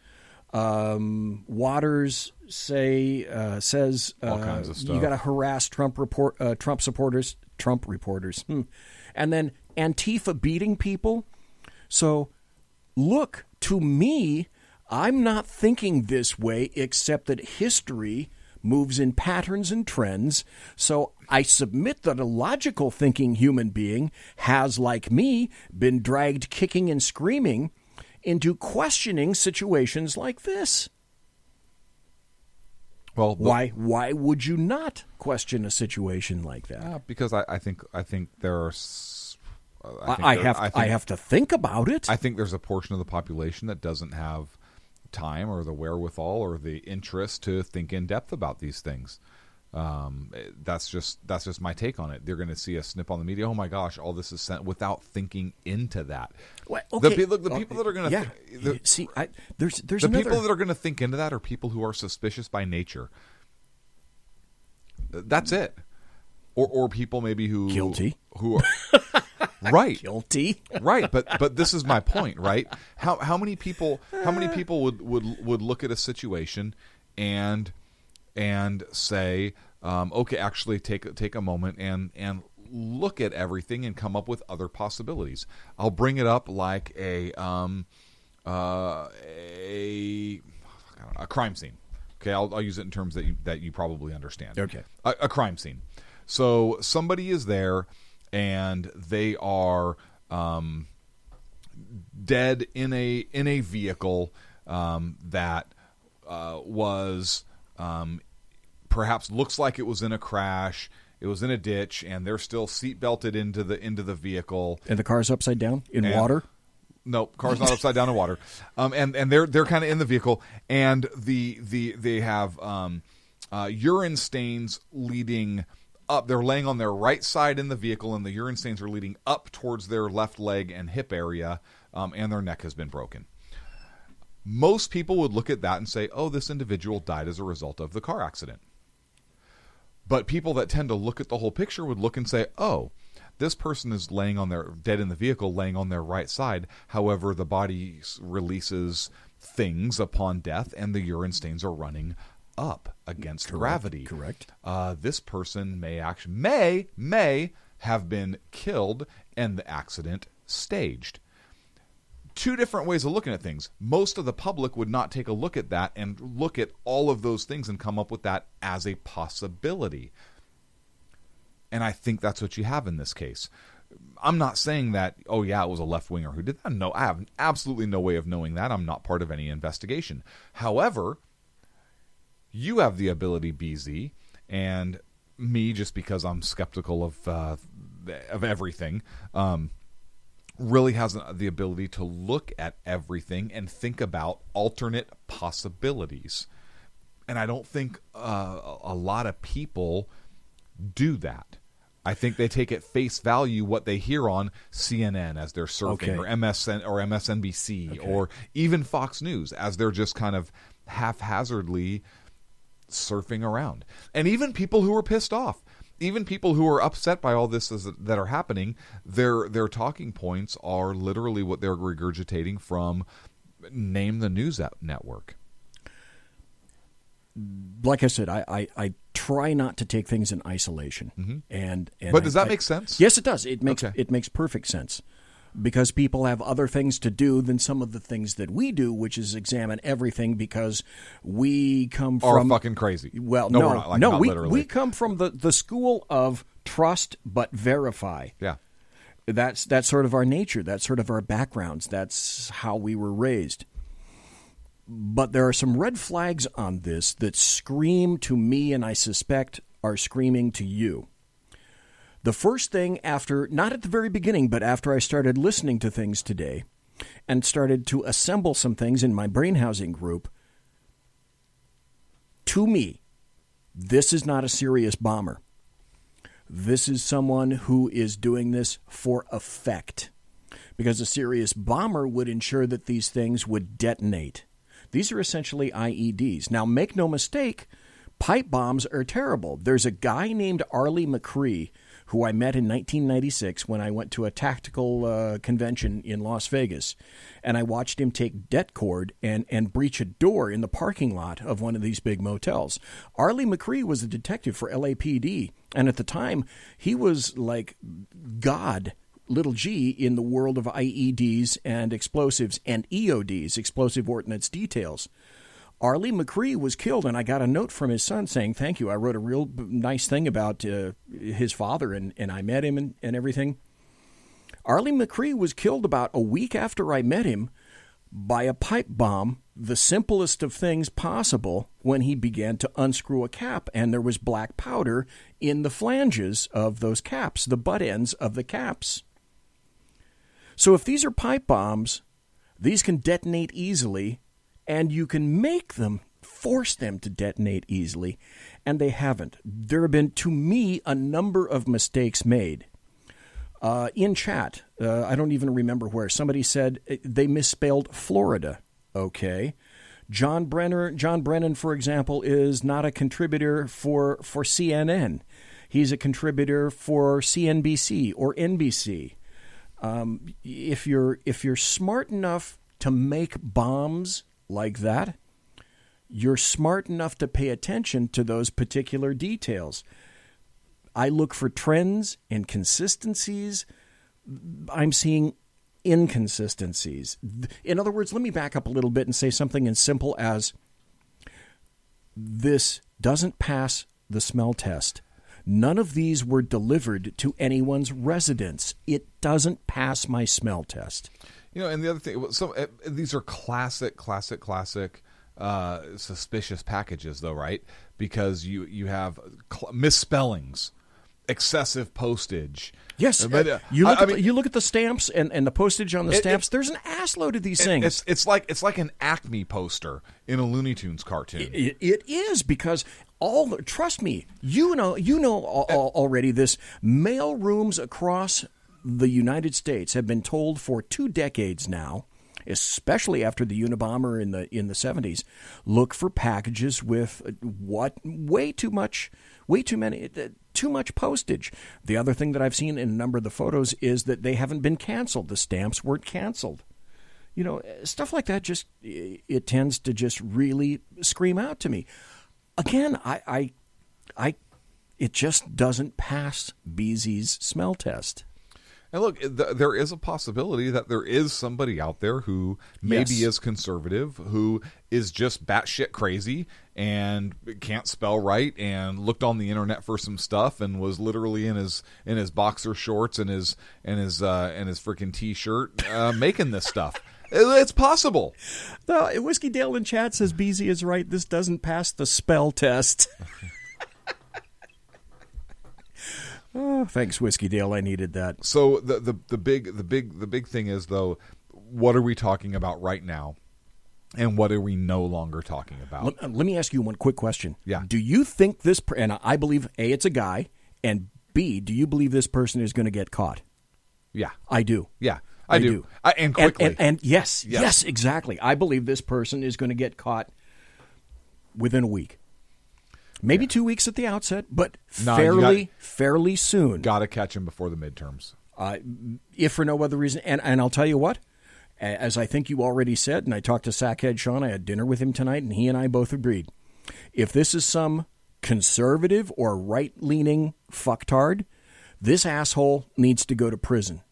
Waters says all kinds of stuff. You got to harass Trump supporters. And then Antifa beating people. So, look, to me, I'm not thinking this way, except that history moves in patterns and trends. So I submit that a logical thinking human being has, like me, been dragged kicking and screaming into questioning situations like this. Well, why would you not question a situation like that? Because I think there are. I have to think about it. I think there's a portion of the population that doesn't have time or the wherewithal or the interest to think in depth about these things. That's just my take on it. They're going to see a snip on the media. Oh my gosh, all this is sent without thinking into that. Well, okay. The people that are going to there's the people that are going to think into that are people who are suspicious by nature. That's it. Or people maybe who guilty who are right guilty right but this is my point, right? How many people would look at a situation and say okay, actually take a moment and look at everything and come up with other possibilities. I'll bring it up like a crime scene. Okay, I'll use it in terms that you probably understand. Okay, a crime scene. So somebody is there and they are dead in a vehicle that was perhaps looks like it was in a crash. It was in a ditch, and they're still seat belted into the vehicle. And the car's upside down in water. No, car's not upside down in water. And they're kind of in the vehicle, and they have urine stains leading up. They're laying on their right side in the vehicle, and the urine stains are leading up towards their left leg and hip area, and their neck has been broken. Most people would look at that and say, oh, this individual died as a result of the car accident. But people that tend to look at the whole picture would look and say, oh, this person is laying on their dead in the vehicle, laying on their right side. However, the body releases things upon death, and the urine stains are running up against gravity. Correct. This person may have been killed and the accident staged. Two different ways of looking at things. Most of the public would not take a look at that and look at all of those things and come up with that as a possibility. And I think that's what you have in this case. I'm not saying that, oh yeah, it was a left-winger who did that. No, I have absolutely no way of knowing that. I'm not part of any investigation. However, you have the ability, BZ, and me, just because I'm skeptical of everything, really has the ability to look at everything and think about alternate possibilities. And I don't think a lot of people do that. I think they take at face value what they hear on CNN as they're surfing, or MSN or MSNBC, or even Fox News as they're just kind of haphazardly surfing around. And even people who are pissed off. even people who are upset by all this that are happening, their talking points are literally what they're regurgitating from name the news network. Like I said, I try not to take things in isolation. Mm-hmm. But does that make sense? Yes, it does. It makes perfect sense. Because people have other things to do than some of the things that we do, which is examine everything, because we come from... Are fucking crazy. Well, no, we're not. Not literally. We come from the school of trust but verify. Yeah. That's sort of our nature. That's sort of our backgrounds. That's how we were raised. But there are some red flags on this that scream to me, and I suspect are screaming to you. The first thing after, not at the very beginning, but after I started listening to things today and started to assemble some things in my brain housing group, to me, this is not a serious bomber. This is someone who is doing this for effect, because a serious bomber would ensure that these things would detonate. These are essentially IEDs. Now, make no mistake, pipe bombs are terrible. There's a guy named Arlie McCree who I met in 1996 when I went to a tactical convention in Las Vegas, and I watched him take det cord and breach a door in the parking lot of one of these big motels. Arlie McCree was a detective for LAPD, and at the time, he was like God, little g, in the world of IEDs and explosives and EODs, explosive ordnance details. Arlie McCree was killed, and I got a note from his son saying, thank you. I wrote a real nice thing about his father, and I met him and everything. Arlie McCree was killed about a week after I met him by a pipe bomb, the simplest of things possible, when he began to unscrew a cap, and there was black powder in the flanges of those caps, the butt ends of the caps. So if these are pipe bombs, these can detonate easily, and you can make them, force them to detonate easily, and they haven't. There have been, to me, a number of mistakes made. In chat, I don't even remember where, somebody said they misspelled Florida. Okay. John Brennan, for example, is not a contributor for CNN. He's a contributor for CNBC or NBC. If you're smart enough to make bombs like that, you're smart enough to pay attention to those particular details. I look for trends and consistencies. I'm seeing inconsistencies. In other words, let me back up a little bit and say something as simple as this doesn't pass the smell test. None of these were delivered to anyone's residence. It doesn't pass my smell test. You know, and the other thing, these are classic suspicious packages, though, right? Because you have misspellings, excessive postage. Yes, but, you look at the stamps and the postage on the stamps. There's an assload of these things. It's like an Acme poster in a Looney Tunes cartoon. It is, because trust me, you know already this. Mail rooms across the United States have been told for 2 decades now, especially after the Unabomber in the 70s, look for packages with too much postage. The other thing that I've seen in a number of the photos is that they haven't been canceled. The stamps weren't canceled. You know, stuff like that it tends to just really scream out to me. Again, it just doesn't pass BZ's smell test. And look, there is a possibility that there is somebody out there who maybe is conservative, who is just batshit crazy and can't spell right, and looked on the internet for some stuff and was literally in his boxer shorts and his freaking t-shirt making this stuff. It's possible. No, Whiskey Dale in chat says BZ is right. This doesn't pass the spell test. Oh, thanks, Whiskey Dale. I needed that. So the big thing is, though, what are we talking about right now, and what are we no longer talking about? Let me ask you one quick question. Yeah. Do you think this? And I believe A, it's a guy, and B, do you believe this person is going to get caught? Yeah, I do. Yeah, I do. And quickly. And yes, exactly. I believe this person is going to get caught within a week. Maybe 2 weeks at the outset, but fairly soon. Got to catch him before the midterms. If for no other reason. And I'll tell you what, as I think you already said, and I talked to Sackhead Sean, I had dinner with him tonight, and he and I both agreed. If this is some conservative or right-leaning fucktard, this asshole needs to go to prison.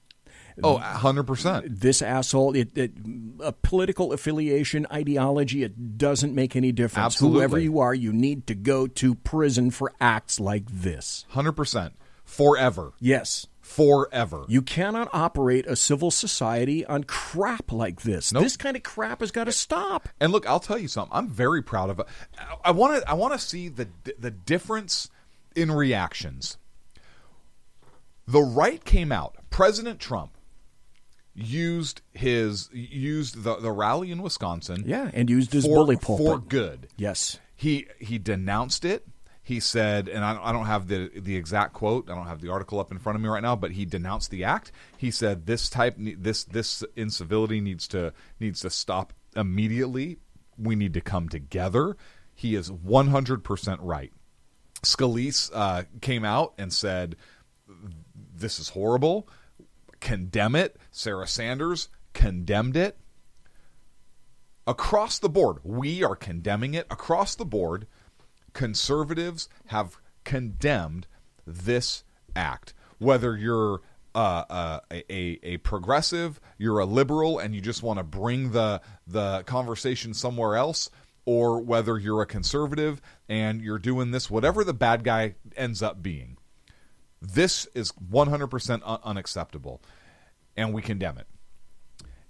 Oh, 100%. This asshole, a political affiliation, ideology, it doesn't make any difference. Absolutely. Whoever you are, you need to go to prison for acts like this. 100%. Forever. Yes. Forever. You cannot operate a civil society on crap like this. Nope. This kind of crap has got to stop. And look, I'll tell you something. I'm very proud of it. I want to see the difference in reactions. The right came out. President Trump used the rally in Wisconsin. Yeah, and used his bully pulpit for good. Yes. He denounced it. He said, and I don't have the exact quote. I don't have the article up in front of me right now, but he denounced the act. He said this incivility needs to stop immediately. We need to come together. He is 100% right. Scalise came out and said, this is horrible. Condemn it. Sarah Sanders condemned it. Across the board, we are condemning it. Across the board, conservatives have condemned this act. Whether you're a progressive, you're a liberal, and you just want to bring the conversation somewhere else, or whether you're a conservative and you're doing this, whatever the bad guy ends up being, this is 100% unacceptable, and we condemn it.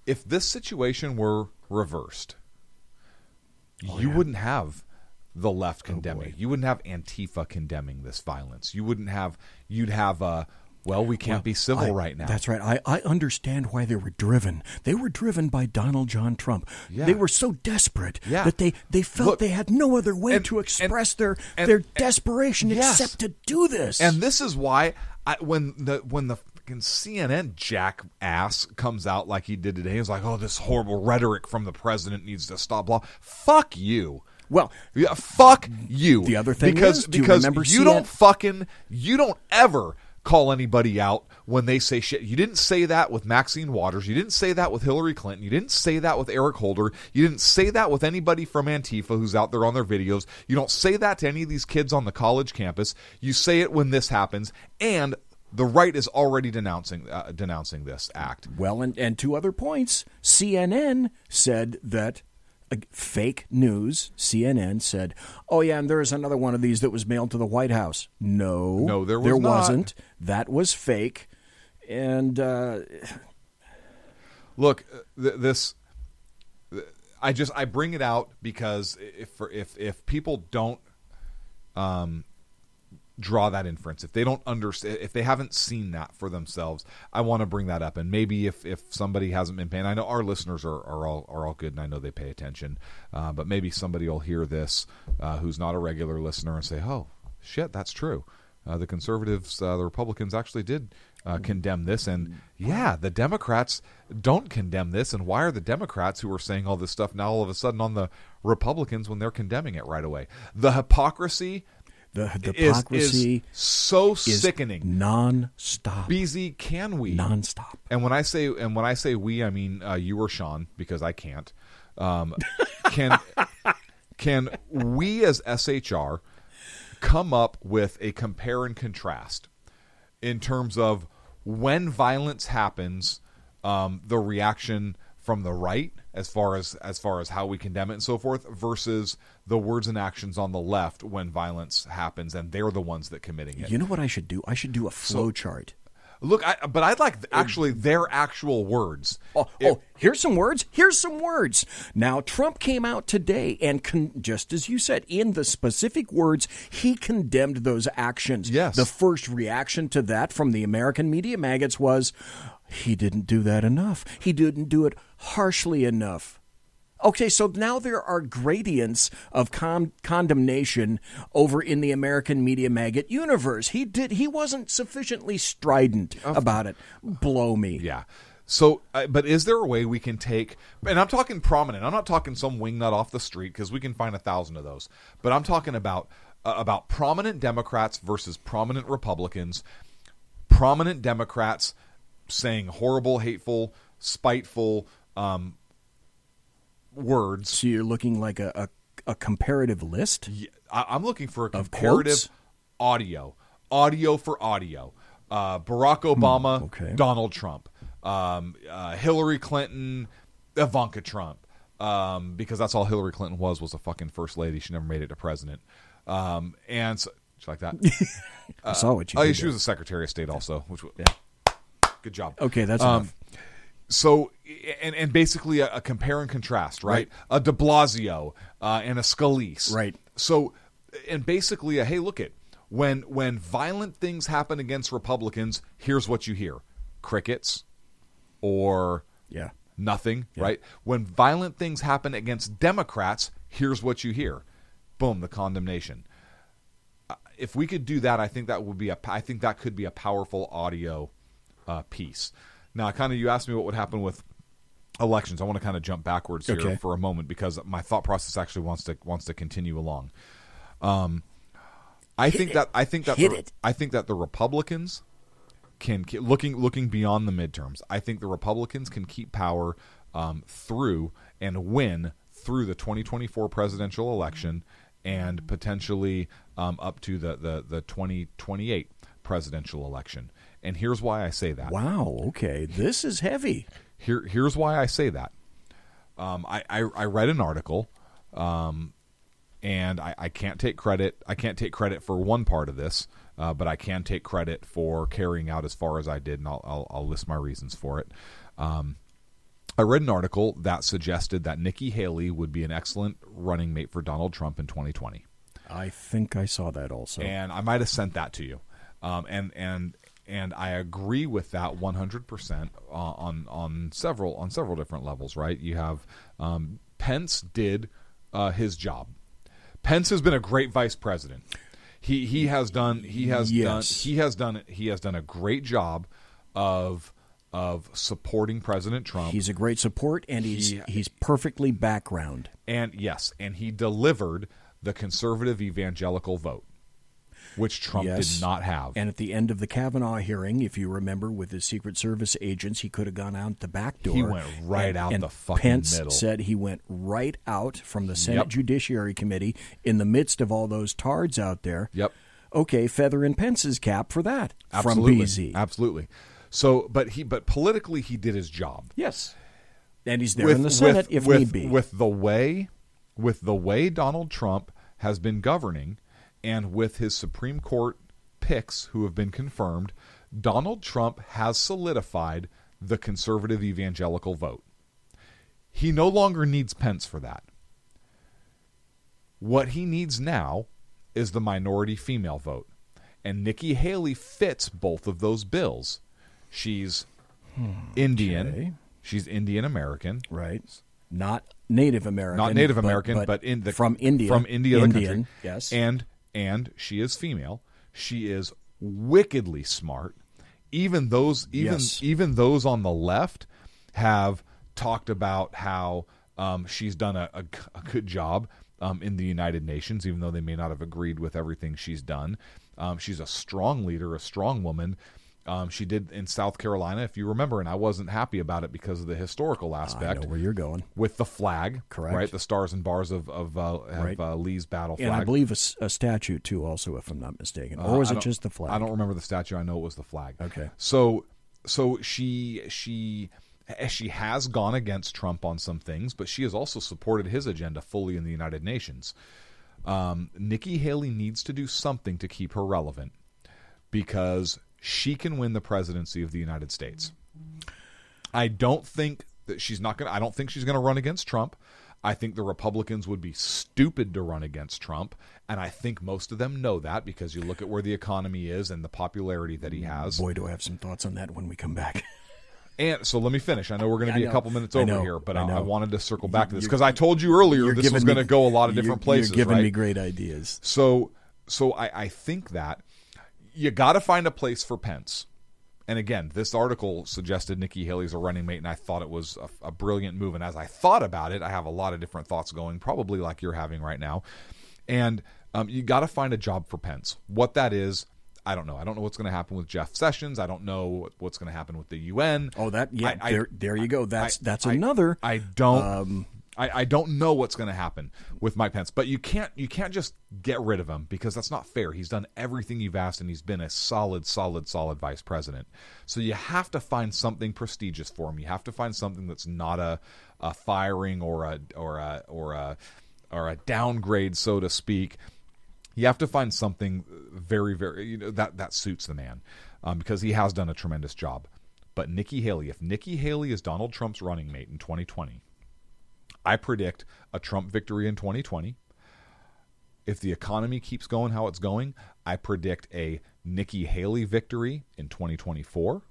If this situation were reversed, you wouldn't have the left condemning it. You wouldn't have Antifa condemning this violence. You'd have we can't be civil right now. That's right. I understand why they were driven. They were driven by Donald John Trump. Yeah. They were so desperate that they felt they had no other way to express their desperation except to do this. And this is why when the fucking CNN jackass comes out like he did today, he's like, "Oh, this horrible rhetoric from the president needs to stop." Blah. Fuck you. Well, yeah, fuck you. The other thing because you don't ever call anybody out when they say shit. You didn't say that with Maxine Waters. You didn't say that with Hillary Clinton. You didn't say that with Eric Holder. You didn't say that with anybody from Antifa who's out there on their videos. You don't say that to any of these kids on the college campus. You say it when this happens, and the right is already denouncing this act. Well, and 2 other points. CNN said that fake news. CNN said, "Oh yeah, and there is another one of these that was mailed to the White House." No, there not. wasn't. That was fake. And look, I bring it out because if people don't draw that inference, if they don't understand, if they haven't seen that for themselves, I want to bring that up. And maybe if somebody hasn't been paying, I know our listeners are all good, and I know they pay attention, but maybe somebody will hear this who's not a regular listener and say, "Oh shit, that's true. The conservatives, the Republicans actually did condemn this, and yeah, the Democrats don't condemn this. And why are the Democrats who are saying all this stuff now all of a sudden on the Republicans when they're condemning it right away?" The hypocrisy. The hypocrisy is so sickening. Non-stop. BZ, can we? Non-stop. And when I say we, I mean you or Sean, because I can't. Can we as SHR come up with a compare and contrast in terms of when violence happens, the reaction from the right as far as how we condemn it and so forth, versus the words and actions on the left when violence happens and they're the ones that committing it? You know what I should do? I should do a flow chart. Look, but I'd like their actual words. Here's some words. Here's some words. Now, Trump came out today and, just as you said, in the specific words, he condemned those actions. Yes. The first reaction to that from the American media maggots was, he didn't do that enough. He didn't do it harshly enough. Okay, so now there are gradients of condemnation over in the American media maggot universe. He wasn't sufficiently strident about it. Blow me. Yeah. So, but is there a way we can take, and I'm talking prominent, I'm not talking some wingnut off the street, because we can find 1,000 of those, but I'm talking about about prominent Democrats versus prominent Republicans. Prominent Democrats saying horrible, hateful, spiteful words. So you're looking like a comparative list? Yeah, I'm looking for a comparative audio for audio. Barack Obama, Donald Trump, Hillary Clinton, Ivanka Trump, because that's all Hillary Clinton was a fucking first lady. She never made it to president. And so, like that. I saw what you did. She was a Secretary of State also, which was good job. Okay, that's enough. So, and basically a compare and contrast, right? A de Blasio and a Scalise. Right. So, and basically hey, look it. When violent things happen against Republicans, here's what you hear. Crickets or nothing, right? When violent things happen against Democrats, here's what you hear. Boom, the condemnation. If we could do that, I think that could be a powerful audio piece. Now, you asked me what would happen with elections. I want to kind of jump backwards here for a moment because my thought process actually wants to continue along. I think that the Republicans can looking beyond the midterms. I think the Republicans can keep power through and win through the 2024 presidential election and potentially up to the 2028 presidential election. And here's why I say that. Wow. Okay, this is heavy. Here's why I say that. I read an article. And I can't take credit. I can't take credit for one part of this, but I can take credit for carrying out as far as I did, and I'll list my reasons for it. I read an article that suggested that Nikki Haley would be an excellent running mate for Donald Trump in 2020. I think I saw that also, and I might have sent that to you. And I agree with that 100% on several different levels. Right? You have Pence did his job. Pence has been a great vice president. He has done a great job of supporting President Trump. He's a great support, and he's perfectly background. And yes, and he delivered the conservative evangelical vote, which Trump did not have. And at the end of the Kavanaugh hearing, if you remember, with his Secret Service agents, he could have gone out the back door. He went right out the fucking Pence middle. said he went right out from the Senate Judiciary Committee in the midst of all those tards out there. Yep. Okay, feather in Pence's cap for that. Absolutely. From BZ. Absolutely. So, but politically, he did his job. Yes. And he's there in the Senate if need be. With the way Donald Trump has been governing, and with his Supreme Court picks who have been confirmed, Donald Trump has solidified the conservative evangelical vote. He no longer needs Pence for that. What he needs now is the minority female vote. And Nikki Haley fits both of those bills. She's Indian. Okay. She's Indian American. Right. Not Native American. Not Native American, but from India. From India, the country. Yes. And she is female. She is wickedly smart. Even those on the left have talked about how she's done a good job in the United Nations, even though they may not have agreed with everything she's done. She's a strong leader, a strong woman. She did in South Carolina, if you remember, and I wasn't happy about it because of the historical aspect. I know where you're going. With the flag, correct? Right, the stars and bars of Lee's battle flag, and I believe a statue too, also, if I'm not mistaken, or was it just the flag? I don't remember the statue. I know it was the flag. Okay. So she has gone against Trump on some things, but she has also supported his agenda fully in the United Nations. Nikki Haley needs to do something to keep her relevant because she can win the presidency of the United States. I don't think that she's not going to. I don't think she's going to run against Trump. I think the Republicans would be stupid to run against Trump, and I think most of them know that because you look at where the economy is and the popularity that he has. Boy, do I have some thoughts on that when we come back. And so let me finish. I know we're going to be a couple minutes over here, but I wanted to circle back to this because I told you earlier this was going to go a lot of different places. You're giving me great ideas. So I think that you got to find a place for Pence. And again, this article suggested Nikki Haley's a running mate, and I thought it was a brilliant move. And as I thought about it, I have a lot of different thoughts going, probably like you're having right now. And You got to find a job for Pence. What that is, I don't know. I don't know what's going to happen with Jeff Sessions. I don't know what's going to happen with the UN. Oh, there you go. That's another. I don't know what's going to happen with Mike Pence, but you can't just get rid of him because that's not fair. He's done everything you've asked, and he's been a solid vice president. So you have to find something prestigious for him. You have to find something that's not a firing or a downgrade, so to speak. You have to find something very, very that suits the man because he has done a tremendous job. But Nikki Haley, if Nikki Haley is Donald Trump's running mate in 2020. I predict a Trump victory in 2020. If the economy keeps going how it's going, I predict a Nikki Haley victory in 2024.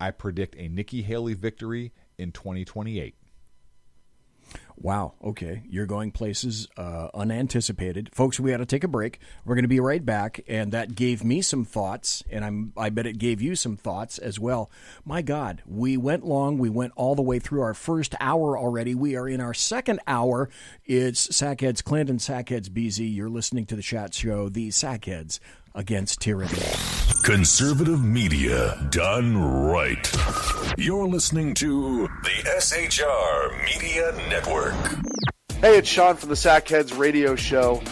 I predict a Nikki Haley victory in 2028. Wow. Okay. You're going places unanticipated. Folks, we got to take a break. We're going to be right back. And that gave me some thoughts, and I bet it gave you some thoughts as well. My God, we went long. We went all the way through our first hour already. We are in our second hour. It's Sackheads Clint and Sackheads BZ. You're listening to the chat show, The Sackheads Against Tyranny. Conservative media done right. You're listening to the SHR Media Network. Hey, it's Sean from the Sackheads Radio Show,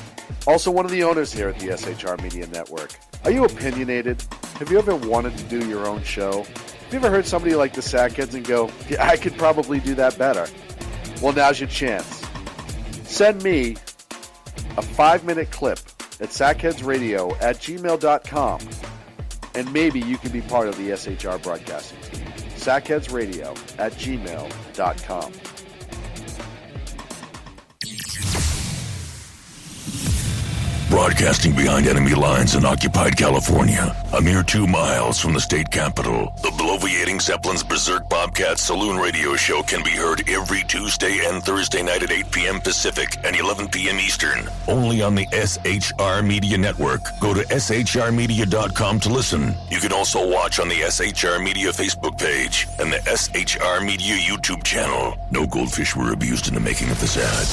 also one of the owners here at the SHR Media Network. Are you opinionated? Have you ever wanted to do your own show? Have you ever heard somebody like the Sackheads and go, yeah, I could probably do that better? Well, now's your chance. Send me a 5-minute clip at sackheadsradio@gmail.com, and maybe you can be part of the SHR broadcasting team. sackheadsradio@gmail.com. Broadcasting behind enemy lines in occupied California, a mere 2 miles from the state capitol, the bloviating Zeppelin's Berserk Bobcat Saloon Radio Show can be heard every Tuesday and Thursday night at 8 p.m. Pacific and 11 p.m. Eastern, only on the SHR Media Network. Go to shrmedia.com to listen. You can also watch on the SHR Media Facebook page and the SHR Media YouTube channel. No goldfish were abused in the making of this ad.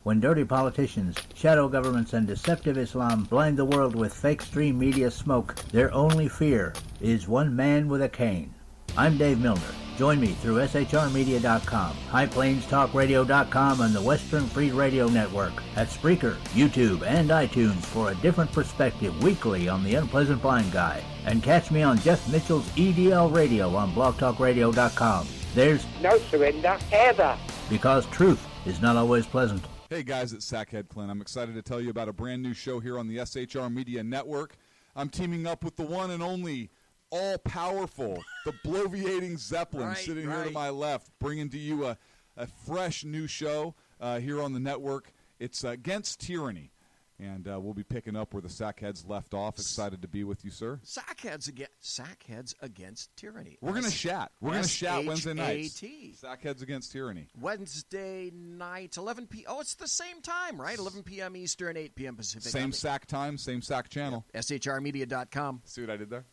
When dirty politicians, shadow governments, and deceptive Islam blind the world with fake stream media smoke, their only fear is one man with a cane. I'm Dave Milner. Join me through shrmedia.com, highplanestalkradio.com, and the Western Free Radio Network at Spreaker, YouTube, and iTunes for a different perspective weekly on the Unpleasant Blind Guy. And catch me on Jeff Mitchell's EDL Radio on blogtalkradio.com. There's no surrender ever, because truth is not always pleasant. Hey guys, it's Sackhead Clint. I'm excited to tell you about a brand new show here on the SHR Media Network. I'm teaming up with the one and only all-powerful, the bloviating Zeppelin sitting here to my left, bringing to you a fresh new show here on the network. It's Against Tyranny. And we'll be picking up where the Sackheads left off. Excited to be with you, sir. Sackheads Against Tyranny. We're going to chat. We're going to chat Wednesday nights. Sackheads Against Tyranny. Wednesday night, 11 p.m. Oh, it's the same time, right? 11 p.m. Eastern, 8 p.m. Pacific. Same SAC time, same SAC channel. Yeah. SHRmedia.com. See what I did there?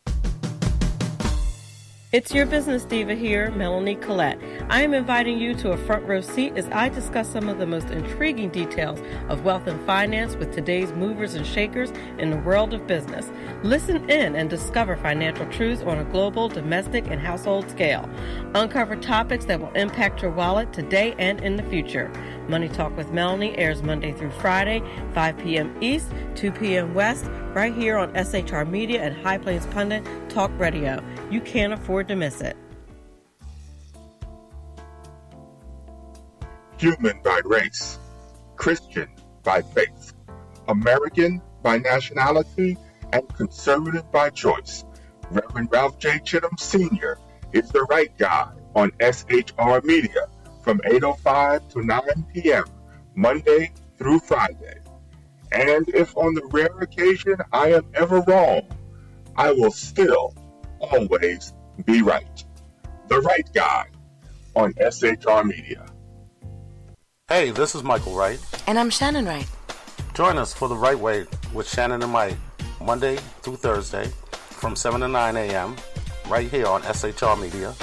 It's your business diva here, Melanie Collette. I am inviting you to a front row seat as I discuss some of the most intriguing details of wealth and finance with today's movers and shakers in the world of business. Listen in and discover financial truths on a global, domestic, and household scale. Uncover topics that will impact your wallet today and in the future. Money Talk with Melanie airs Monday through Friday, 5 p.m. East, 2 p.m. West, right here on SHR Media and High Plains Pundit Talk Radio. You can't afford to miss it. Human by race, Christian by faith, American by nationality, and conservative by choice. Reverend Ralph J. Chittum Sr. is the right guy on SHR Media from 8:05 to 9 p.m. Monday through Friday. And if on the rare occasion I am ever wrong, I will still always be right. The right guy on SHR Media. Hey, this is Michael Wright. And I'm Shannon Wright. Join us for The Right Way with Shannon and Mike, Monday through Thursday from 7 to 9 a.m. right here on SHR Media.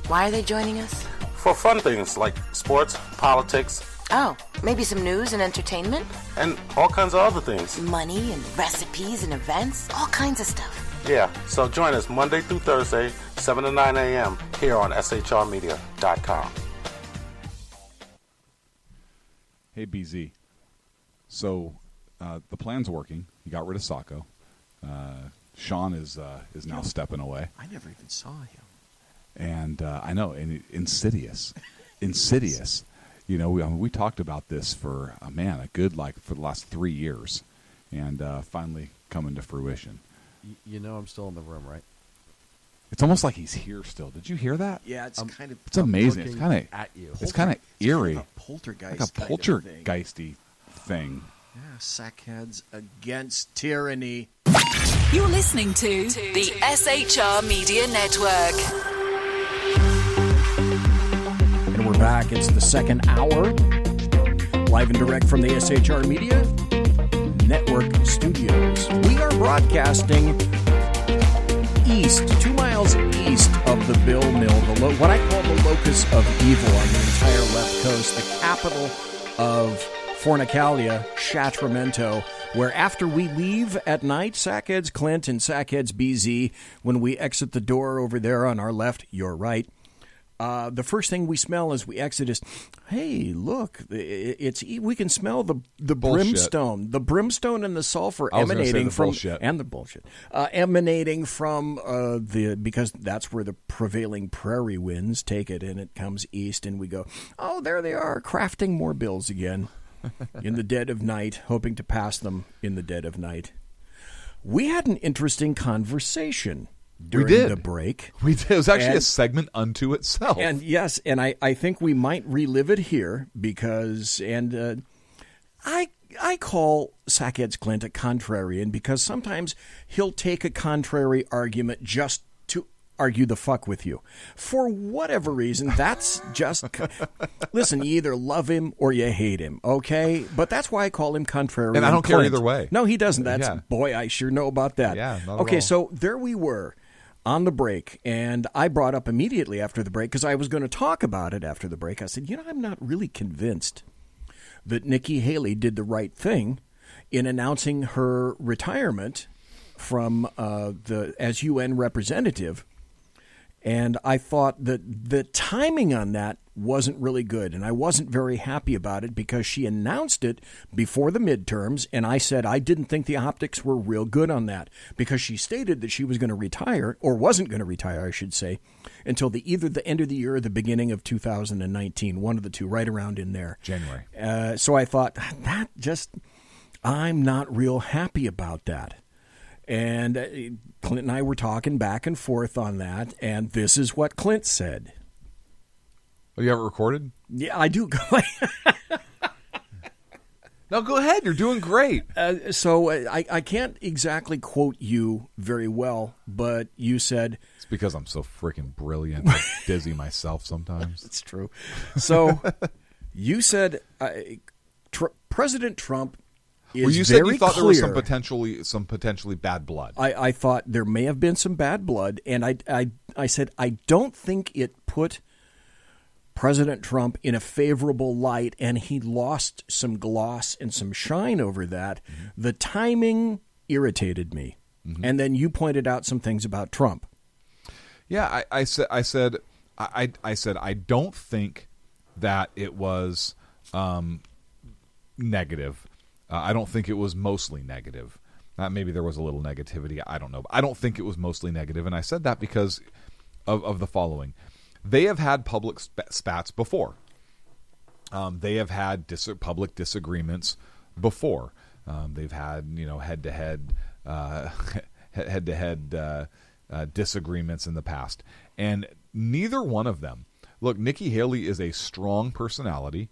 Why are they joining us? For fun things like sports, politics, Oh, maybe some news and entertainment? And all kinds of other things. Money and recipes and events, all kinds of stuff. Yeah, so join us Monday through Thursday, 7 to 9 a.m. here on shrmedia.com. Hey, BZ. So the plan's working. You got rid of Sacco. Sean is now stepping away. I never even saw him. And I know, and insidious. You know, we talked about this for for the last 3 years, and finally coming to fruition. You know, I'm still in the room, right? It's almost like he's here still. Did you hear that? Yeah, it's kind of. It's amazing. It's kind of at you. It's kind of eerie. Kind of a poltergeist. Like a poltergeisty thing. Yeah, sackheads against tyranny. You're listening to the SHR Media Network. And we're back. It's the second hour. Live and direct from the SHR Media Network studios. We are broadcasting east, 2 miles east of the Bill Mill, what I call the locus of evil on the entire left coast, the capital of Fornicalia, Sacramento, where after we leave at night, Sackheads Clint and Sackheads BZ, when we exit the door over there on our left, your right, the first thing we smell as we exit is, hey, look, we can smell the brimstone, and the sulfur emanating from emanating from because that's where the prevailing prairie winds take it, and it comes east, and we go, oh, there they are, crafting more bills again in the dead of night, hoping to pass them in the dead of night. We had an interesting conversation during the break. We did. It was actually a segment unto itself. And yes, and I think we might relive it here because, I call Sackheads Clint a contrarian because sometimes he'll take a contrary argument just to argue the fuck with you. For whatever reason, that's just... Listen, you either love him or you hate him, okay? But that's why I call him Contrarian And I don't Clint. care either way. No, he doesn't. Boy, I sure know about that. Yeah, not okay, at all. so there we were on the break, and I brought up immediately after the break, because I was going to talk about it after the break. I said, I'm not really convinced that Nikki Haley did the right thing in announcing her retirement from as UN representative. And I thought that the timing on that wasn't really good, and I wasn't very happy about it because she announced it before the midterms, and I said I didn't think the optics were real good on that because she stated that she was going to retire, or wasn't going to retire, I should say, until either the end of the year or the beginning of 2019, one of the two, right around in there. January. So I thought, I'm not real happy about that. And Clint and I were talking back and forth on that, and this is what Clint said. Oh, you have it recorded? Yeah, I do. No, go ahead. You're doing great. So I can't exactly quote you very well, but you said... It's because I'm so freaking brilliant. I dizzy myself sometimes. It's true. So you said President Trump... Well, you said you thought there was some potentially bad blood. I thought there may have been some bad blood, and I said I don't think it put President Trump in a favorable light, and he lost some gloss and some shine over that. Mm-hmm. The timing irritated me, and then you pointed out some things about Trump. Yeah, I said I don't think that it was negative. I don't think it was mostly negative. Maybe there was a little negativity. I don't know. But I don't think it was mostly negative. And I said that because of the following. They have had public spats before. They have had public disagreements before. They've had head-to-head disagreements in the past. And neither one of them. Look, Nikki Haley is a strong personality.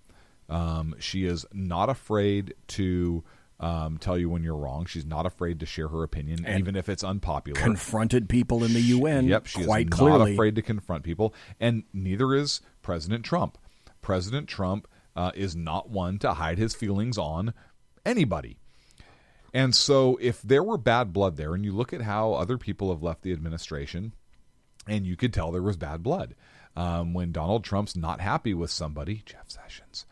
She is not afraid to tell you when you're wrong. She's not afraid to share her opinion, and even if it's unpopular. Confronted people in the UN she quite is clearly. Not afraid to confront people, and neither is President Trump. President Trump is not one to hide his feelings on anybody. And so if there were bad blood there, and you look at how other people have left the administration, and you could tell there was bad blood. When Donald Trump's not happy with somebody, Jeff Sessions,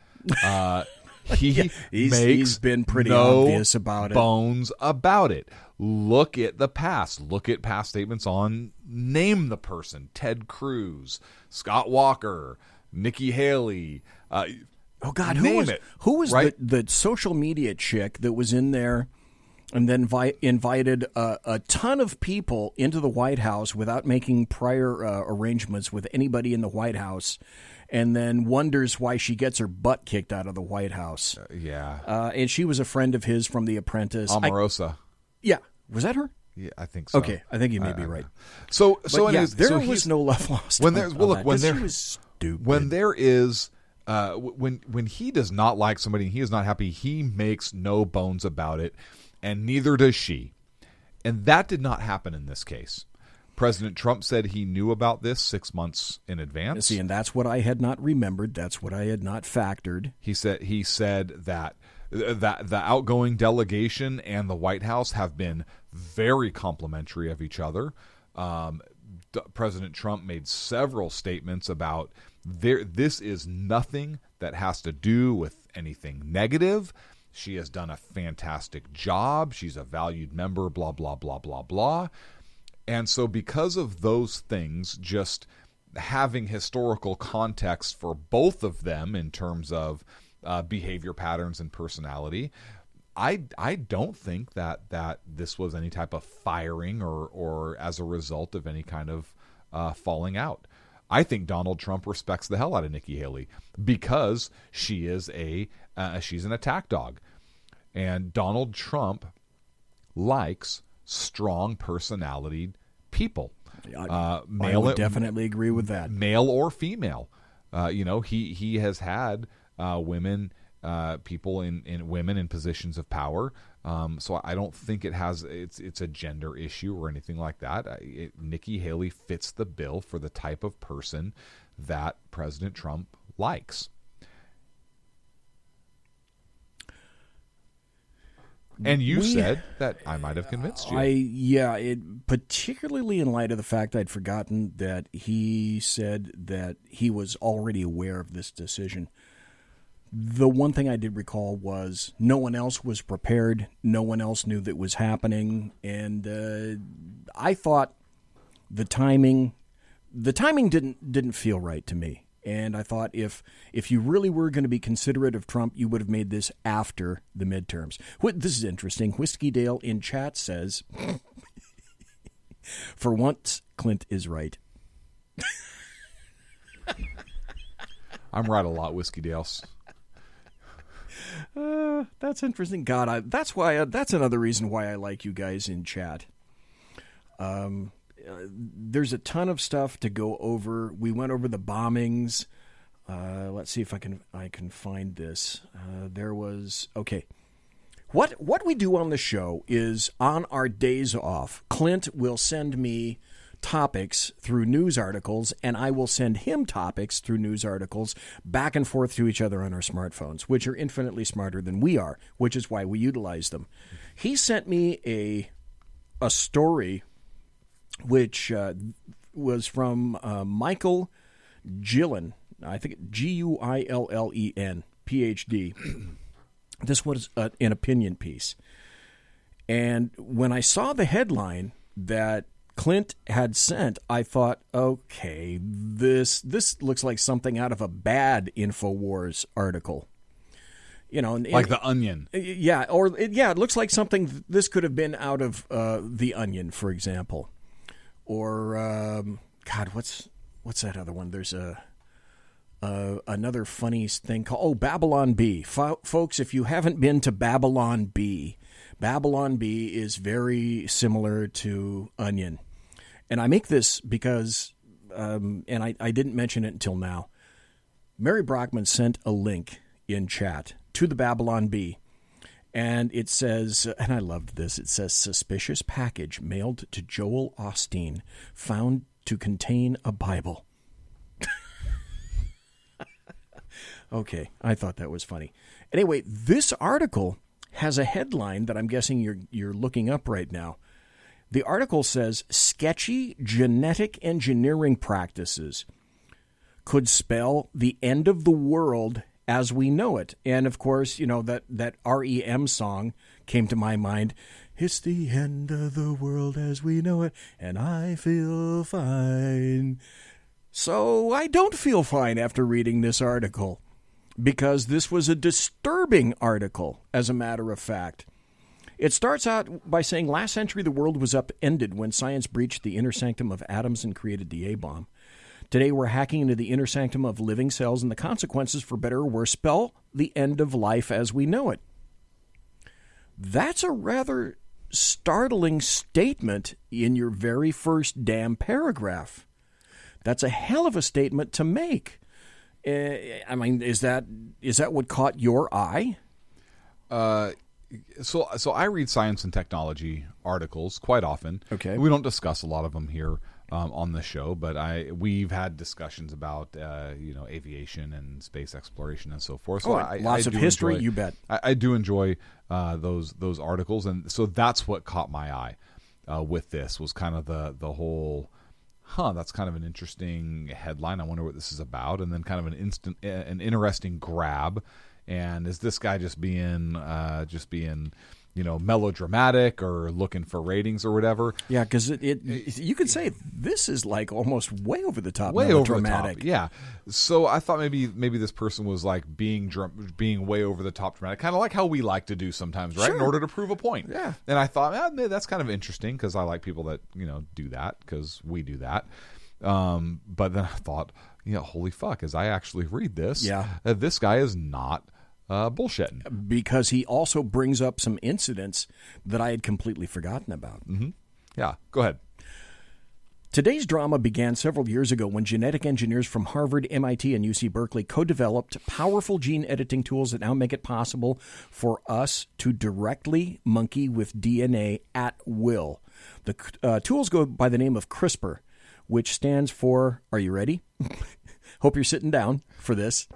He's been pretty obvious about it. Bones about it. Look at the past. Look at past statements on name the person: Ted Cruz, Scott Walker, Nikki Haley. Oh God, who was right? the social media chick that was in there and then invited a ton of people into the White House without making prior arrangements with anybody in the White House, and then wonders why she gets her butt kicked out of the White House? And she was a friend of his from The Apprentice. Omarosa. Yeah. Was that her? Yeah, I think so. Okay, I think you may be right. So anyways, there was no love lost. When there, well, look, when there she was stupid. When there is, when he does not like somebody and he is not happy, he makes no bones about it, and neither does she. And that did not happen in this case. President Trump said he knew about this 6 months in advance. See, and that's what I had not remembered. That's what I had not factored. He said that the outgoing delegation and the White House have been very complimentary of each other. President Trump made several statements about this is nothing that has to do with anything negative. She has done a fantastic job. She's a valued member, blah, blah, blah, blah, blah. And so because of those things, just having historical context for both of them in terms of behavior patterns and personality, I don't think that this was any type of firing or as a result of any kind of falling out. I think Donald Trump respects the hell out of Nikki Haley because she is she's an attack dog, and Donald Trump likes strong personality people. I would definitely agree with that. Male or female. He has had people in women in positions of power. So I don't think it's a gender issue or anything like that. Nikki Haley fits the bill for the type of person that President Trump likes. And you said that I might have convinced you. Particularly in light of the fact I'd forgotten that he said that he was already aware of this decision. The one thing I did recall was no one else was prepared. No one else knew that was happening. And I thought the timing didn't feel right to me. And I thought if you really were going to be considerate of Trump, you would have made this after the midterms. This is interesting. Whiskey Dale in chat says, for once, Clint is right. I'm right a lot, Whiskey Dales. That's interesting. God, that's another reason why I like you guys in chat. There's a ton of stuff to go over. We went over the bombings. Let's see if I can find this. There was What we do on the show is on our days off, Clint will send me topics through news articles, and I will send him topics through news articles back and forth to each other on our smartphones, which are infinitely smarter than we are, which is why we utilize them. He sent me a story which was from Michael Gillen, I think Guillen, PhD. This was an opinion piece. And when I saw the headline that Clint had sent, I thought, okay, this looks like something out of a bad InfoWars article. Like The Onion. Yeah, it looks like something this could have been out of The Onion, for example. Or what's that other one? There's another funny thing called Babylon Bee. Folks, if you haven't been to Babylon Bee is very similar to Onion. And I make this because, and I didn't mention it until now, Mary Brockman sent a link in chat to the Babylon Bee. And it says, and I loved this, it says, suspicious package mailed to Joel Osteen found to contain a Bible. Okay, I thought that was funny. Anyway, this article has a headline that I'm guessing you're looking up right now. The article says, sketchy genetic engineering practices could spell the end of the world as we know it. And, of course, that REM song came to my mind. It's the end of the world as we know it, and I feel fine. So I don't feel fine after reading this article, because this was a disturbing article, as a matter of fact. It starts out by saying, last century the world was upended when science breached the inner sanctum of atoms and created the A-bomb. Today we're hacking into the inner sanctum of living cells, and the consequences, for better or worse, spell the end of life as we know it. That's a rather startling statement in your very first damn paragraph. That's a hell of a statement to make. I mean, is that what caught your eye? So I read science and technology articles quite often. Okay. We don't discuss a lot of them here on the show, but we've had discussions about aviation and space exploration and so forth. So lots of history, you bet. I do enjoy those articles, and so that's what caught my eye with this, was kind of the whole. That's kind of an interesting headline. I wonder what this is about, and then kind of an interesting grab. And is this guy just being melodramatic or looking for ratings or whatever? Yeah, because you could say this is like almost way over the top melodramatic. Over the top, yeah. So I thought maybe this person was like being way over the top dramatic, kind of like how we like to do sometimes, right? Sure. In order to prove a point. Yeah. And I thought, that's kind of interesting, because I like people that do that, because we do that. But then I thought, holy fuck! As I actually read this, this guy is not bullshitting, because he also brings up some incidents that I had completely forgotten about. Mm-hmm. Yeah, go ahead. Today's drama began several years ago when genetic engineers from Harvard, MIT, and UC Berkeley co-developed powerful gene editing tools that now make it possible for us to directly monkey with DNA at will. The tools go by the name of CRISPR, which stands for, are you ready? Hope you're sitting down for this.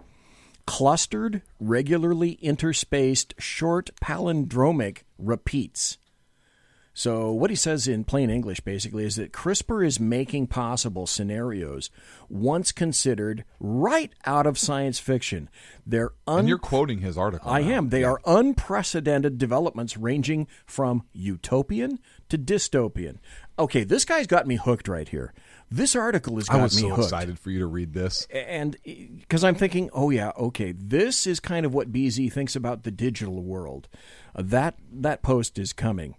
Clustered, regularly interspaced, short palindromic repeats. So what he says in plain English, basically, is that CRISPR is making possible scenarios once considered right out of science fiction. And you're quoting his article. I am. They are unprecedented developments ranging from utopian to dystopian. Okay, this guy's got me hooked right here. This article has got me hooked. I was so excited for you to read this. And because I'm thinking, oh yeah, okay, this is kind of what BZ thinks about the digital world. That post is coming.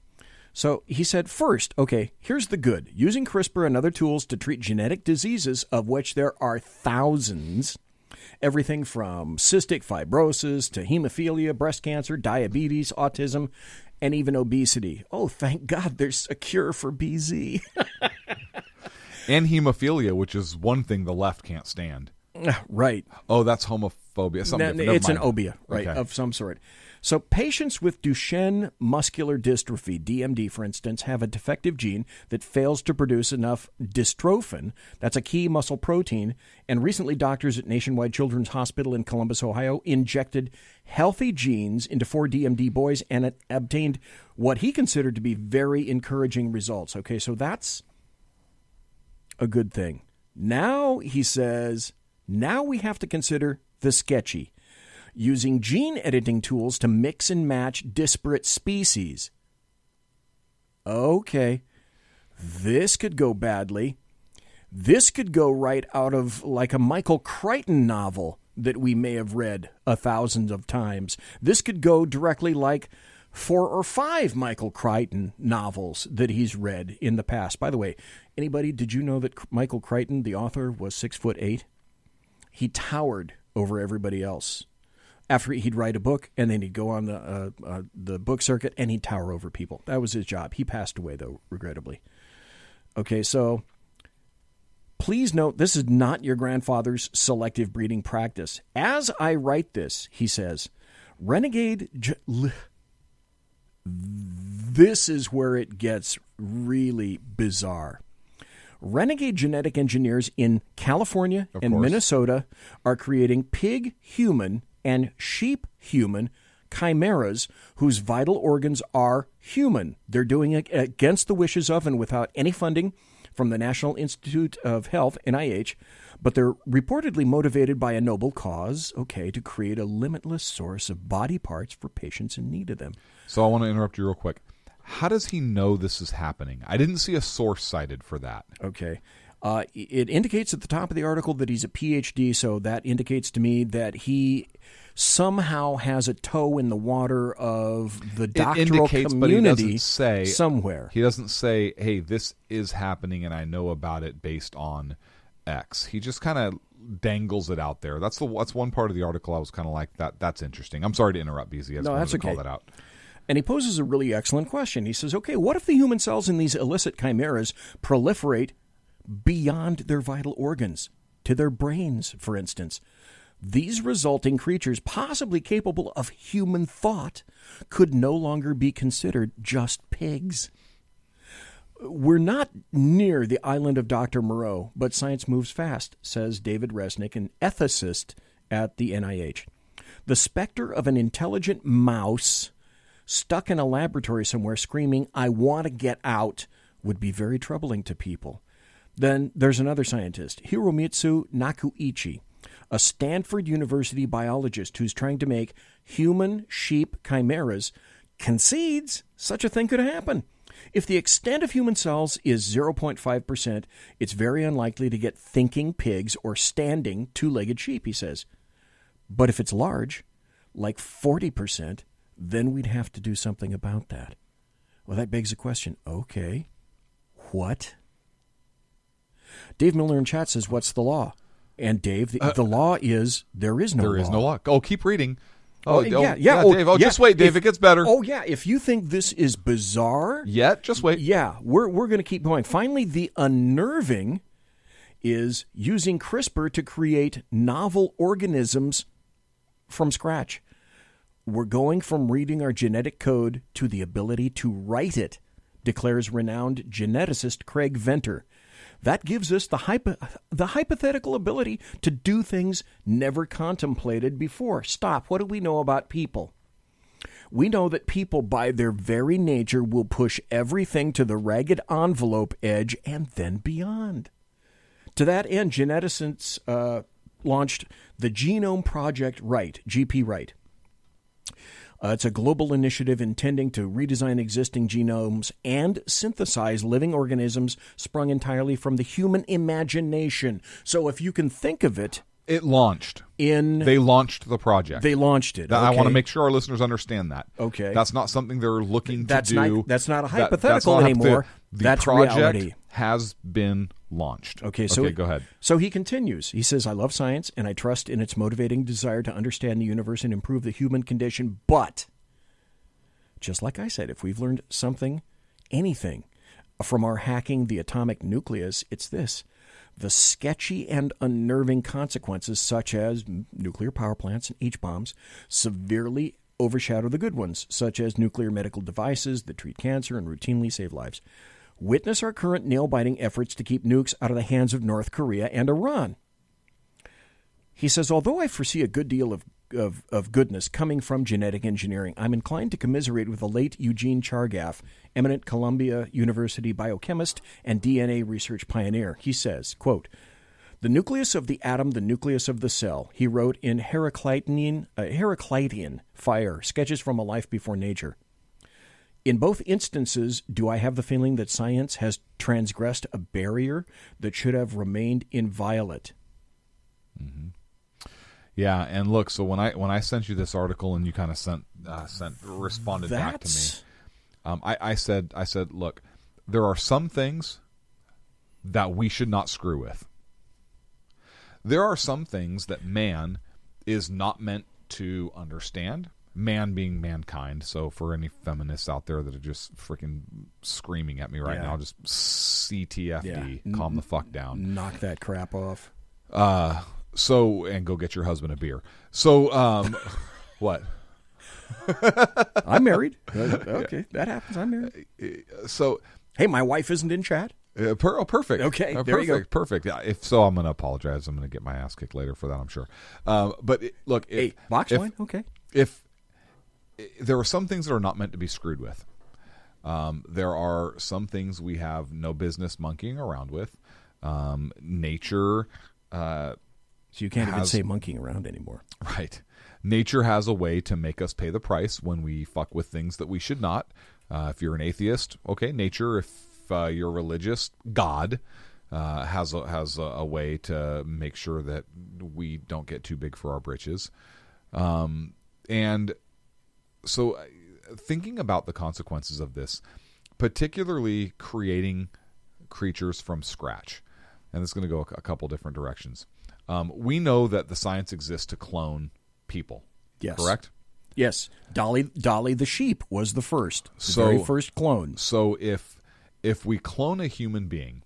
So he said, first, okay, here's the good. Using CRISPR and other tools to treat genetic diseases, of which there are thousands, everything from cystic fibrosis to hemophilia, breast cancer, diabetes, autism, and even obesity. Oh, thank God there's a cure for BZ. And hemophilia, which is one thing the left can't stand. Right. Oh, that's homophobia. It's an obia, right, okay. Of some sort. So patients with Duchenne muscular dystrophy, DMD, for instance, have a defective gene that fails to produce enough dystrophin. That's a key muscle protein. And recently, doctors at Nationwide Children's Hospital in Columbus, Ohio, injected healthy genes into 4 DMD boys and obtained what he considered to be very encouraging results. Okay, so that's a good thing. Now, he says, now we have to consider the sketchy. Using gene editing tools to mix and match disparate species. Okay, this could go badly. This could go right out of like a Michael Crichton novel that we may have read 1,000 of times. This could go directly like 4 or 5 Michael Crichton novels that he's read in the past. By the way, anybody, did you know that Michael Crichton, the author, was 6'8"? He towered over everybody else. After he'd write a book, and then he'd go on the book circuit, and he'd tower over people. That was his job. He passed away, though, regrettably. Okay, so please note, this is not your grandfather's selective breeding practice. As I write this, he says, this is where it gets really bizarre. Renegade genetic engineers in California and Minnesota are creating pig-human and sheep-human chimeras whose vital organs are human. They're doing it against the wishes of and without any funding from the National Institute of Health, NIH, but they're reportedly motivated by a noble cause, to create a limitless source of body parts for patients in need of them. So I want to interrupt you real quick. How does he know this is happening? I didn't see a source cited for that. Okay. It indicates at the top of the article that he's a PhD, so that indicates to me that he somehow has a toe in the water of the doctoral community, but he doesn't say, somewhere. He doesn't say, hey, this is happening and I know about it based on X. He just kind of dangles it out there. That's one part of the article I was kind of like, that's interesting. I'm sorry to interrupt, BZ. I just wanted to call that out. And he poses a really excellent question. He says, what if the human cells in these illicit chimeras proliferate beyond their vital organs, to their brains, for instance? These resulting creatures, possibly capable of human thought, could no longer be considered just pigs. We're not near the island of Dr. Moreau, but science moves fast, says David Resnick, an ethicist at the NIH. The specter of an intelligent mouse stuck in a laboratory somewhere screaming, "I want to get out," would be very troubling to people. Then there's another scientist, Hiromitsu Nakuichi, a Stanford University biologist who's trying to make human sheep chimeras, concedes such a thing could happen. If the extent of human cells is 0.5%, it's very unlikely to get thinking pigs or standing two-legged sheep, he says. But if it's large, like 40%, then we'd have to do something about that. Well, that begs the question, okay, what? Dave Miller in chat says, what's the law? And Dave, the law is there is no law. There is no law. Oh, keep reading. Dave. Just wait, Dave. It gets better. Oh, yeah. If you think this is bizarre. Just wait. Yeah, we're going to keep going. Finally, the unnerving is using CRISPR to create novel organisms from scratch. We're going from reading our genetic code to the ability to write it, declares renowned geneticist Craig Venter. That gives us the hypothetical ability to do things never contemplated before. Stop. What do we know about people? We know that people, by their very nature, will push everything to the ragged envelope edge and then beyond. To that end, geneticists launched the Genome Project Right, GP Right. It's a global initiative intending to redesign existing genomes and synthesize living organisms sprung entirely from the human imagination. So if you can think of it... It launched. They launched the project. They launched it. Okay. I want to make sure our listeners understand that. Okay. That's not something they're looking to do. That's not a hypothetical anymore. That's project reality. Has been launched. Okay, go ahead. So he continues. He says, I love science, and I trust in its motivating desire to understand the universe and improve the human condition. But, just like I said, if we've learned something, anything, from our hacking the atomic nucleus, it's this. The sketchy and unnerving consequences, such as nuclear power plants and H-bombs, severely overshadow the good ones, such as nuclear medical devices that treat cancer and routinely save lives. Witness our current nail-biting efforts to keep nukes out of the hands of North Korea and Iran. He says, although I foresee a good deal of goodness coming from genetic engineering, I'm inclined to commiserate with the late Eugene Chargaff, eminent Columbia University biochemist and DNA research pioneer. He says, quote, the nucleus of the atom, the nucleus of the cell, he wrote in Heraclitean Fire, Sketches from a Life Before Nature. In both instances, do I have the feeling that science has transgressed a barrier that should have remained inviolate? Mm-hmm. Yeah, and look, so when I sent you this article and you kind of responded back to me, I said, look, there are some things that we should not screw with. There are some things that man is not meant to understand. Man being mankind. So for any feminists out there that are just freaking screaming at me right now, just CTFD, calm the fuck down. Knock that crap off. So, and go get your husband a beer. So, what? I'm married. Okay, that happens. I'm married. So, hey, my wife isn't in chat. Perfect. Okay, there perfect, you go. Perfect. Yeah, if so, I'm going to apologize. I'm going to get my ass kicked later for that, I'm sure. But look, box wine. Okay. If there are some things that are not meant to be screwed with. There are some things we have no business monkeying around with. Nature... so you can't even say monkeying around anymore. Right. Nature has a way to make us pay the price when we fuck with things that we should not. If you're an atheist, okay, nature. If you're religious, God has a way to make sure that we don't get too big for our britches. And so thinking about the consequences of this, particularly creating creatures from scratch, and it's going to go a couple different directions. We know that the science exists to clone people. Yes. Correct? Yes. Dolly the sheep was the first. Very first clone. So if we clone a human being,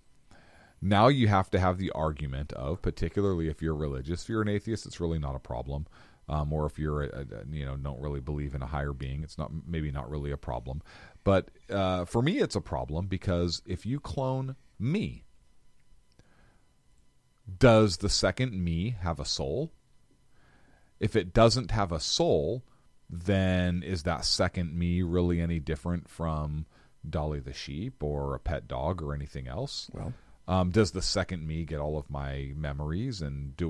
now you have to have the argument of, particularly if you're religious, if you're an atheist, it's really not a problem. Or if you're don't really believe in a higher being, it's maybe not really a problem. But for me, it's a problem because if you clone me, does the second me have a soul? If it doesn't have a soul, then is that second me really any different from Dolly the sheep or a pet dog or anything else? Well, does the second me get all of my memories, and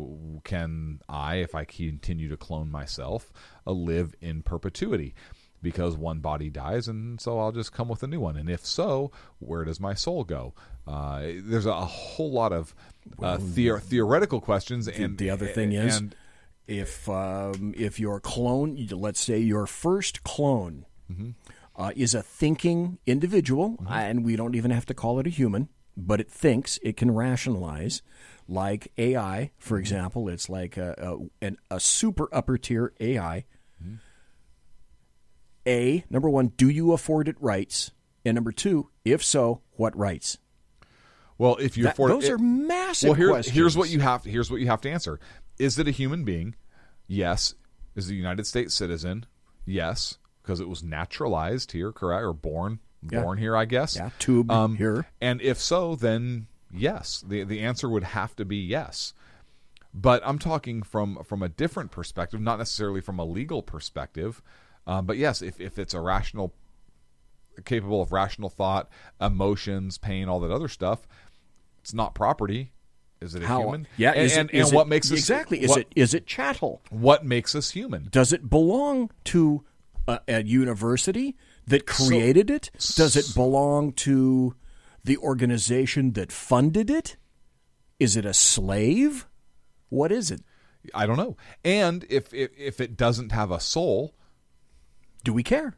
can I, if I continue to clone myself, live in perpetuity? Because one body dies, and so I'll just come with a new one. And if so, where does my soul go? There's a whole lot of theoretical questions. And the other thing is, if your clone, let's say your first clone, is a thinking individual, and we don't even have to call it a human, but it thinks, it can rationalize, like AI, for example. It's like a super upper tier AI. Number one, do you afford it rights? And number two, if so, what rights? Well, if you afford those are massive questions. Here's what you have to answer. Is it a human being? Yes. Is it a United States citizen? Yes, because it was naturalized here, correct? Or born here, I guess. Yeah, tube here. And if so, then yes. The answer would have to be yes. But I'm talking from a different perspective, not necessarily from a legal perspective. But yes, if it's capable of rational thought, emotions, pain, all that other stuff, it's not property. Is it a human? Yeah, and what makes us exactly? Is it chattel? What makes us human? Does it belong to a university that created it? Does it belong to the organization that funded it? Is it a slave? What is it? I don't know. And if it doesn't have a soul, do we care?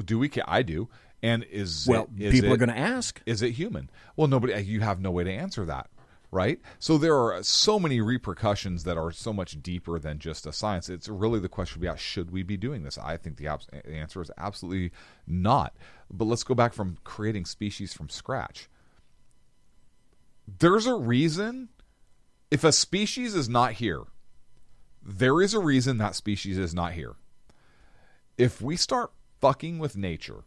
Do we care? I do. And people are going to ask. Is it human? Well, you have no way to answer that, right? So there are so many repercussions that are so much deeper than just a science. It's really the question about, should we be doing this? I think the answer is absolutely not. But let's go back from creating species from scratch. There's a reason. If a species is not here, there is a reason that species is not here. If we start fucking with nature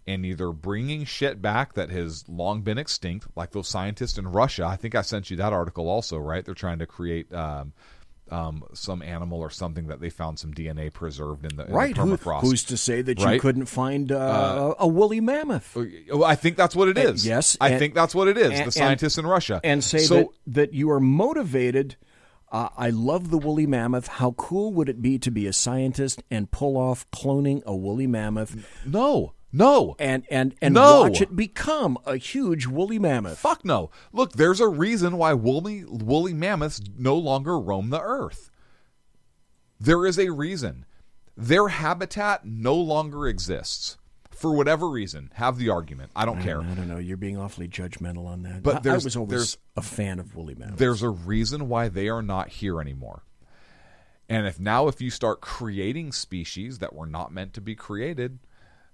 and either bringing shit back that has long been extinct, like those scientists in Russia, I think I sent you that article also, right? They're trying to create some animal or something that they found some DNA preserved in the permafrost. Who's to say that you couldn't find a woolly mammoth? Well, I think that's what it is. Yes. I think that's what it is, the scientists in Russia. And say that you are motivated. I love the woolly mammoth. How cool would it be to be a scientist and pull off cloning a woolly mammoth? No. And watch it become a huge woolly mammoth. Fuck no. Look, there's a reason why woolly mammoths no longer roam the earth. There is a reason. Their habitat no longer exists. For whatever reason, have the argument. I don't care. I don't know. You're being awfully judgmental on that. But I was always a fan of woolly mammoths. There's a reason why they are not here anymore. And if you start creating species that were not meant to be created,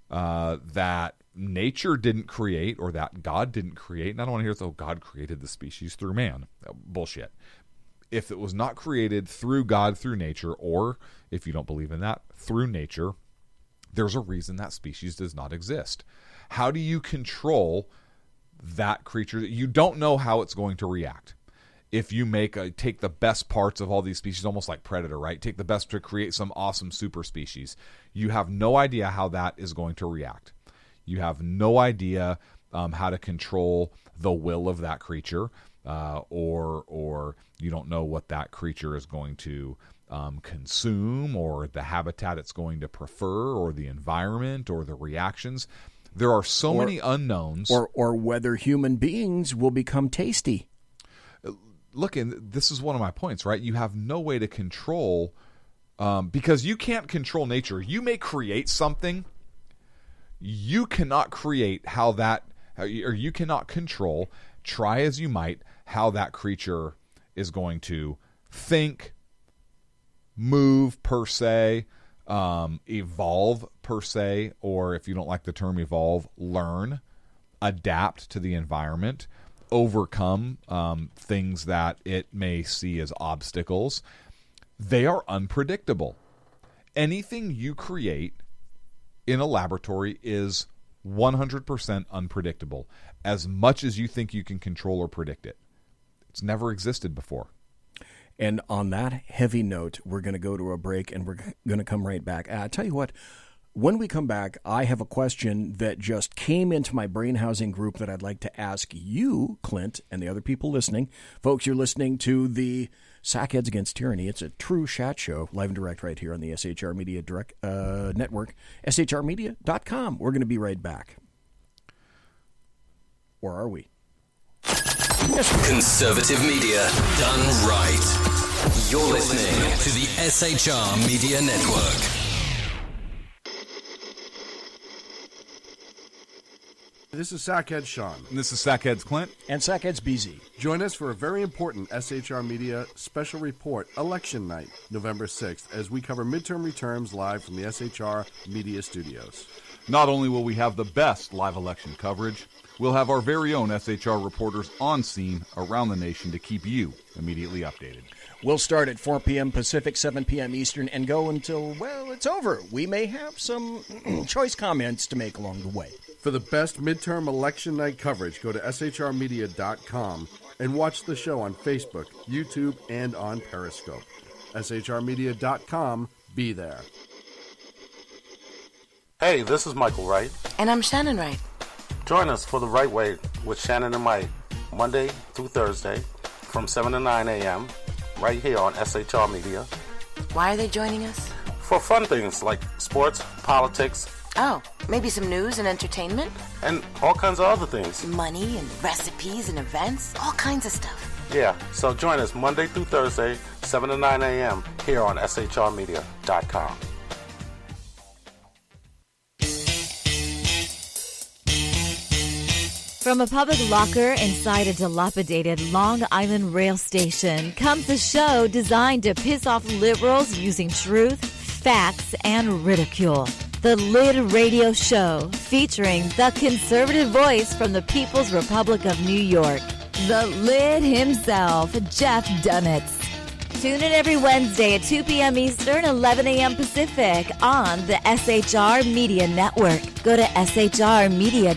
that nature didn't create or that God didn't create, and I don't want to hear, God created the species through man. Bullshit. If it was not created through God, through nature, or if you don't believe in that, through nature, there's a reason that species does not exist. How do you control that creature? You don't know how it's going to react. If you take the best parts of all these species, almost like Predator, right? Take the best to create some awesome super species. You have no idea how that is going to react. You have no idea how to control the will of that creature, or you don't know what that creature is going to consume, or the habitat it's going to prefer, or the environment, or the reactions. There are so many unknowns. Or whether human beings will become tasty. Look, and this is one of my points, right? You have no way to control, because you can't control nature. You may create something. You cannot create or you cannot control, try as you might, how that creature is going to think, move per se, evolve per se, or if you don't like the term evolve, learn, adapt to the environment, overcome things that it may see as obstacles. They are unpredictable. Anything you create in a laboratory is 100% unpredictable, as much as you think you can control or predict it. It's never existed before. And on that heavy note, we're going to go to a break, and we're going to come right back. I tell you what, when we come back, I have a question that just came into my brain housing group that I'd like to ask you, Clint, and the other people listening. Folks, you're listening to the Sackheads Against Tyranny. It's a true chat show, live and direct right here on the SHR Media Network, shrmedia.com. We're going to be right back. Or are we? Conservative media done right. You're listening to the SHR Media Network. This is Sackhead Sean. And this is Sackheads Clint. And Sackheads BZ. Join us for a very important SHR Media special report, Election Night, November 6th, as we cover midterm returns live from the SHR Media Studios. Not only will we have the best live election coverage, we'll have our very own SHR reporters on scene around the nation to keep you immediately updated. We'll start at 4 p.m. Pacific, 7 p.m. Eastern, and go until, well, it's over. We may have some choice comments to make along the way. For the best midterm election night coverage, go to shrmedia.com and watch the show on Facebook, YouTube, and on Periscope. shrmedia.com. Be there. Hey, this is Michael Wright. And I'm Shannon Wright. Join us for The Right Way with Shannon and Mike, Monday through Thursday from 7 to 9 a.m. right here on SHR Media. Why are they joining us? For fun things like sports, politics. Oh, maybe some news and entertainment? And all kinds of other things. Money and recipes and events, all kinds of stuff. Yeah, so join us Monday through Thursday, 7 to 9 a.m. here on shrmedia.com. From a public locker inside a dilapidated Long Island rail station comes a show designed to piss off liberals using truth, facts, and ridicule. The Lid Radio Show, featuring the conservative voice from the People's Republic of New York, the Lid himself, Jeff Dunitz. Tune in every Wednesday at 2 p.m. Eastern, 11 a.m. Pacific on the SHR Media Network. Go to shrmedia.com.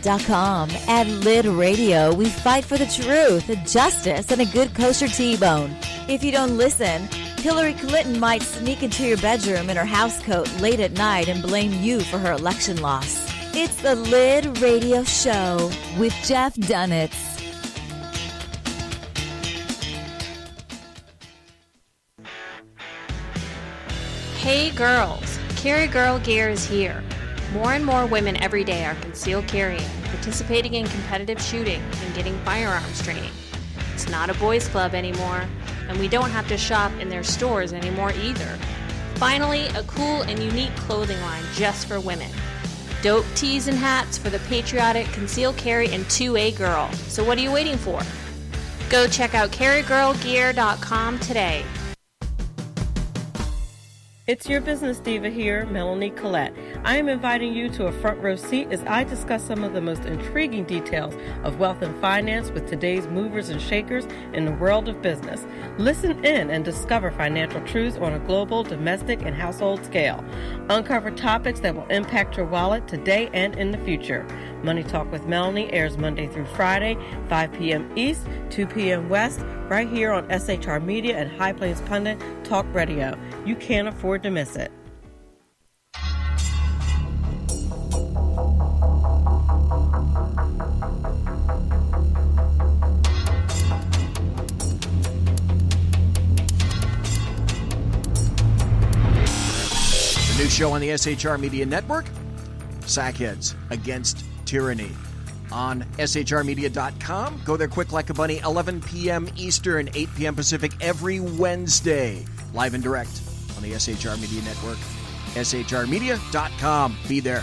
At Lid Radio, we fight for the truth, justice, and a good kosher T-bone. If you don't listen, Hillary Clinton might sneak into your bedroom in her housecoat late at night and blame you for her election loss. It's the Lid Radio Show with Jeff Dunitz. Hey girls, Carry Girl Gear is here. More and more women every day are concealed carrying, participating in competitive shooting, and getting firearms training. It's not a boys club anymore, and we don't have to shop in their stores anymore either. Finally, a cool and unique clothing line just for women. Dope tees and hats for the patriotic concealed carry and 2A girl. So what are you waiting for? Go check out carrygirlgear.com today. It's your business diva here, Melanie Collette. I am inviting you to a front row seat as I discuss some of the most intriguing details of wealth and finance with today's movers and shakers in the world of business. Listen in and discover financial truths on a global, domestic, and household scale. Uncover topics that will impact your wallet today and in the future. Money Talk with Melanie airs Monday through Friday, 5 p.m. East, 2 p.m. West, right here on SHR Media and High Plains Pundit Talk Radio. You can't afford to miss it. show on the SHR Media Network, Sackheads Against Tyranny. On shrmedia.com. Go there quick like a bunny, 11 p.m. Eastern, 8 p.m. Pacific, every Wednesday. Live and direct on the SHR Media Network. shrmedia.com. Be there.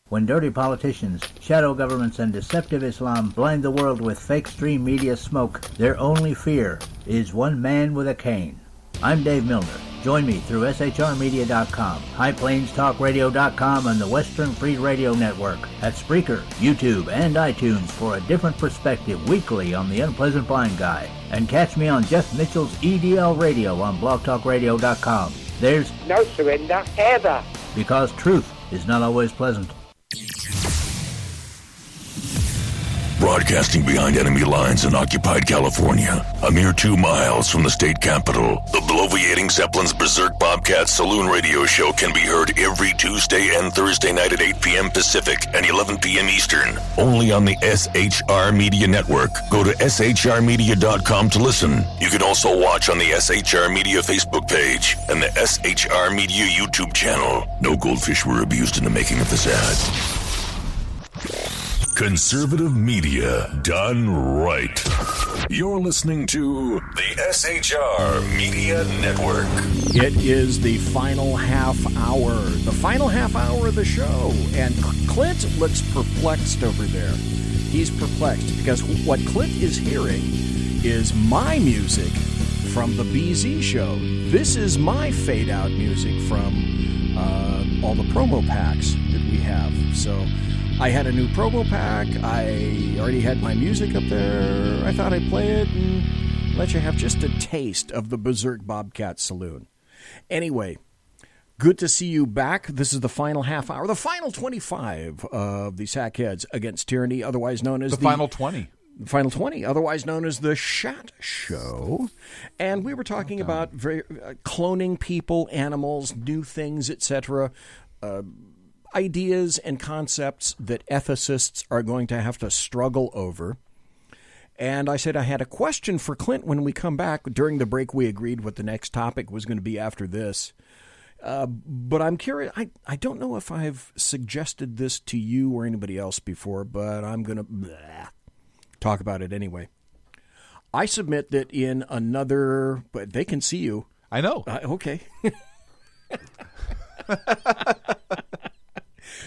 When dirty politicians, shadow governments, and deceptive Islam blind the world with fake stream media smoke, their only fear is one man with a cane. I'm Dave Milner. Join me through shrmedia.com, highplanestalkradio.com, and the Western Free Radio Network at Spreaker, YouTube, and iTunes for a different perspective weekly on the Unpleasant Blind Guy. And catch me on Jeff Mitchell's EDL Radio on blogtalkradio.com. There's no surrender ever. Because truth is not always pleasant. Broadcasting behind enemy lines in occupied California, a mere 2 miles from the state capitol, the bloviating Zeppelin's Berserk Bobcat Saloon Radio Show can be heard every Tuesday and Thursday night at 8 p.m. Pacific and 11 p.m. Eastern, only on the SHR Media Network. Go to shrmedia.com to listen. You can also watch on the SHR Media Facebook page and the SHR Media YouTube channel. No goldfish were abused in the making of this ad. Conservative media done right. You're listening to the SHR Media Network. It is the final half hour. The final half hour of the show. And Clint looks perplexed over there. He's perplexed because what Clint is hearing is my music from the BZ show. This is my fade-out music from all the promo packs that we have. So I had a new promo pack. I already had my music up there. I thought I'd play it and let you have just a taste of the Berserk Bobcat Saloon. Anyway, good to see you back. This is the final half hour, the final 25 of the Sackheads Against Tyranny, otherwise known as the final 20. Final 20, otherwise known as the Shat Show. And we were talking about cloning people, animals, new things, etc., ideas and concepts that ethicists are going to have to struggle over. And I said I had a question for Clint when we come back. During the break, we agreed what the next topic was going to be after this. But I'm curious. I don't know if I've suggested this to you or anybody else before, but I'm going to talk about it anyway. I submit that in another... But they can see you. I know. Okay.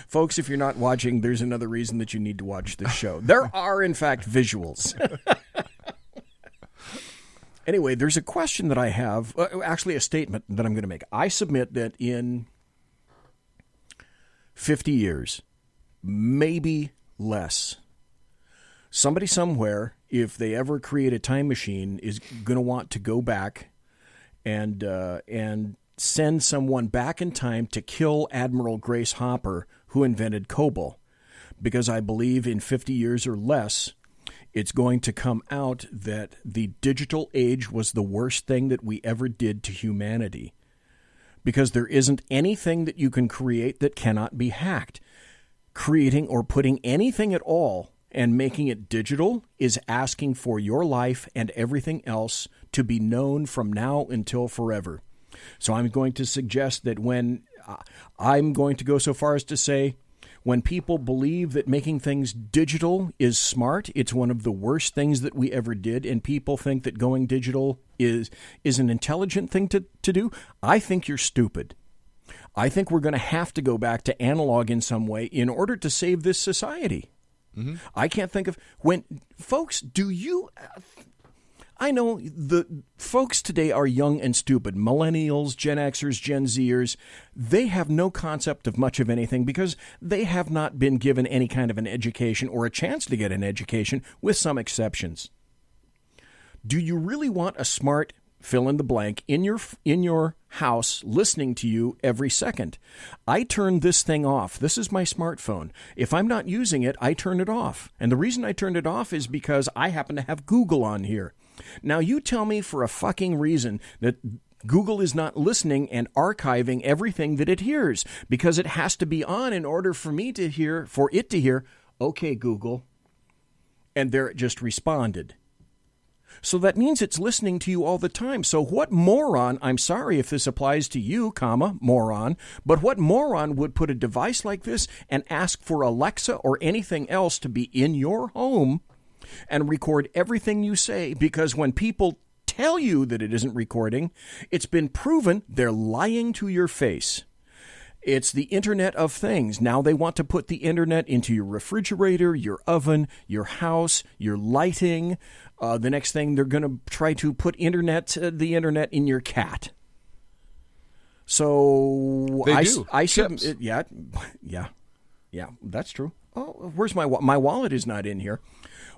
Folks, if you're not watching, there's another reason that you need to watch this show. There are, in fact, visuals. Anyway, there's a question that I have, actually a statement that I'm going to make. I submit that in 50 years, maybe less, somebody somewhere, if they ever create a time machine, is going to want to go back and send someone back in time to kill Admiral Grace Hopper, who invented COBOL. Because I believe in 50 years or less, it's going to come out that the digital age was the worst thing that we ever did to humanity. Because there isn't anything that you can create that cannot be hacked. Creating or putting anything at all and making it digital is asking for your life and everything else to be known from now until forever. So I'm going to suggest that I'm going to go so far as to say, when people believe that making things digital is smart, it's one of the worst things that we ever did, and people think that going digital is an intelligent thing to do, I think you're stupid. I think we're going to have to go back to analog in some way in order to save this society. Mm-hmm. I can't think of folks, do you... I know the folks today are young and stupid. Millennials, Gen Xers, Gen Zers, they have no concept of much of anything because they have not been given any kind of an education or a chance to get an education, with some exceptions. Do you really want a smart fill in the blank in your house listening to you every second? I turn this thing off. This is my smartphone. If I'm not using it, I turn it off. And the reason I turned it off is because I happen to have Google on here. Now, you tell me for a fucking reason that Google is not listening and archiving everything that it hears, because it has to be on in order for it to hear, okay, Google. And there it just responded. So that means it's listening to you all the time. So what moron, I'm sorry if this applies to you, moron, but what moron would put a device like this and ask for Alexa or anything else to be in your home and record everything you say? Because when people tell you that it isn't recording, it's been proven they're lying to your face. It's the Internet of Things. Now they want to put the Internet into your refrigerator, your oven, your house, your lighting. The next thing, they're going to try to put the Internet in your cat. So they do. I should, yeah, that's true. Oh, where's my wallet? Is not in here.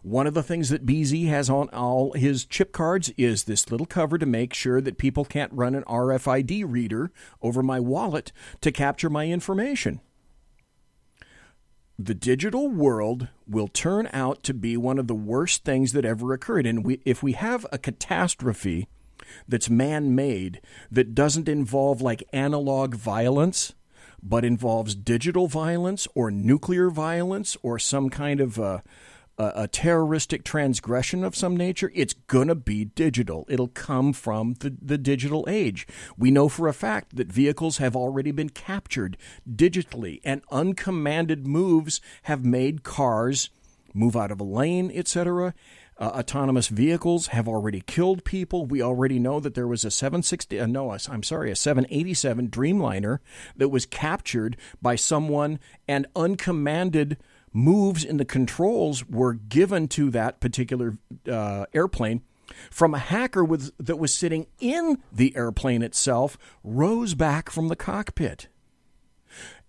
One of the things that BZ has on all his chip cards is this little cover to make sure that people can't run an RFID reader over my wallet to capture my information. The digital world will turn out to be one of the worst things that ever occurred. And if we have a catastrophe that's man-made, that doesn't involve like analog violence, but involves digital violence or nuclear violence or some kind of a terroristic transgression of some nature, it's going to be digital. It'll come from the digital age. We know for a fact that vehicles have already been captured digitally, and uncommanded moves have made cars move out of a lane, etc. Autonomous vehicles have already killed people. We already know that there was a 787 Dreamliner that was captured by someone, and uncommanded moves in the controls were given to that particular airplane from a hacker that was sitting in the airplane itself, rose back from the cockpit.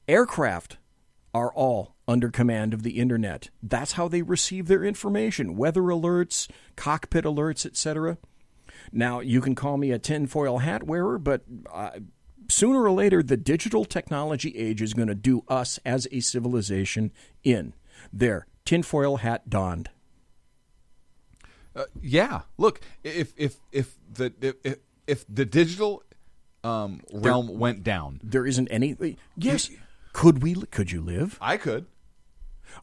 Aircraft are all under command of the Internet. That's how they receive their information, weather alerts, cockpit alerts, etc. Now, you can call me a tinfoil hat wearer, but sooner or later, the digital technology age is going to do us as a civilization in. There, tinfoil hat donned. Yeah, look, if the digital realm went down, there isn't any. Yes, could you live? I could.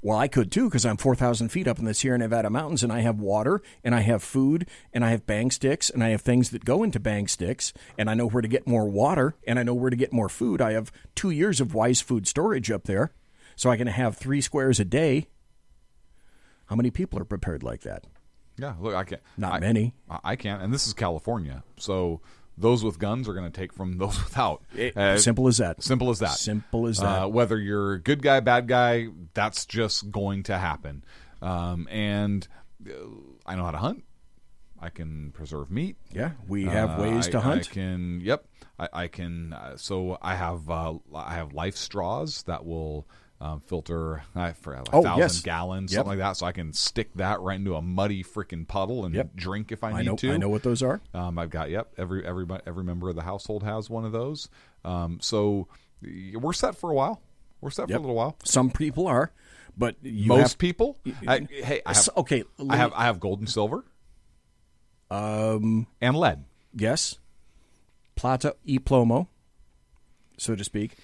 Well, I could too, because I'm 4,000 feet up in the Sierra Nevada mountains, and I have water, and I have food, and I have bang sticks, and I have things that go into bang sticks, and I know where to get more water, and I know where to get more food. I have 2 years of Wise food storage up there, so I can have 3 squares a day. How many people are prepared like that? Yeah, look, I can't. Not many. I can't, and this is California, so those with guns are going to take from those without. Simple as that. Simple as that. Simple as that. Whether you're good guy, bad guy, that's just going to happen. And I know how to hunt. I can preserve meat. Yeah, we have ways to hunt. I can. So I have life straws that will filter for 1,000 gallons, something like that. So I can stick that right into a muddy freaking puddle and drink if I need to. I know what those are. I've got every member of the household has one of those. So we're set for a while. We're set for a little while. Some people are, but most people. I have gold and silver, and lead. Yes, plata y plomo, so to speak.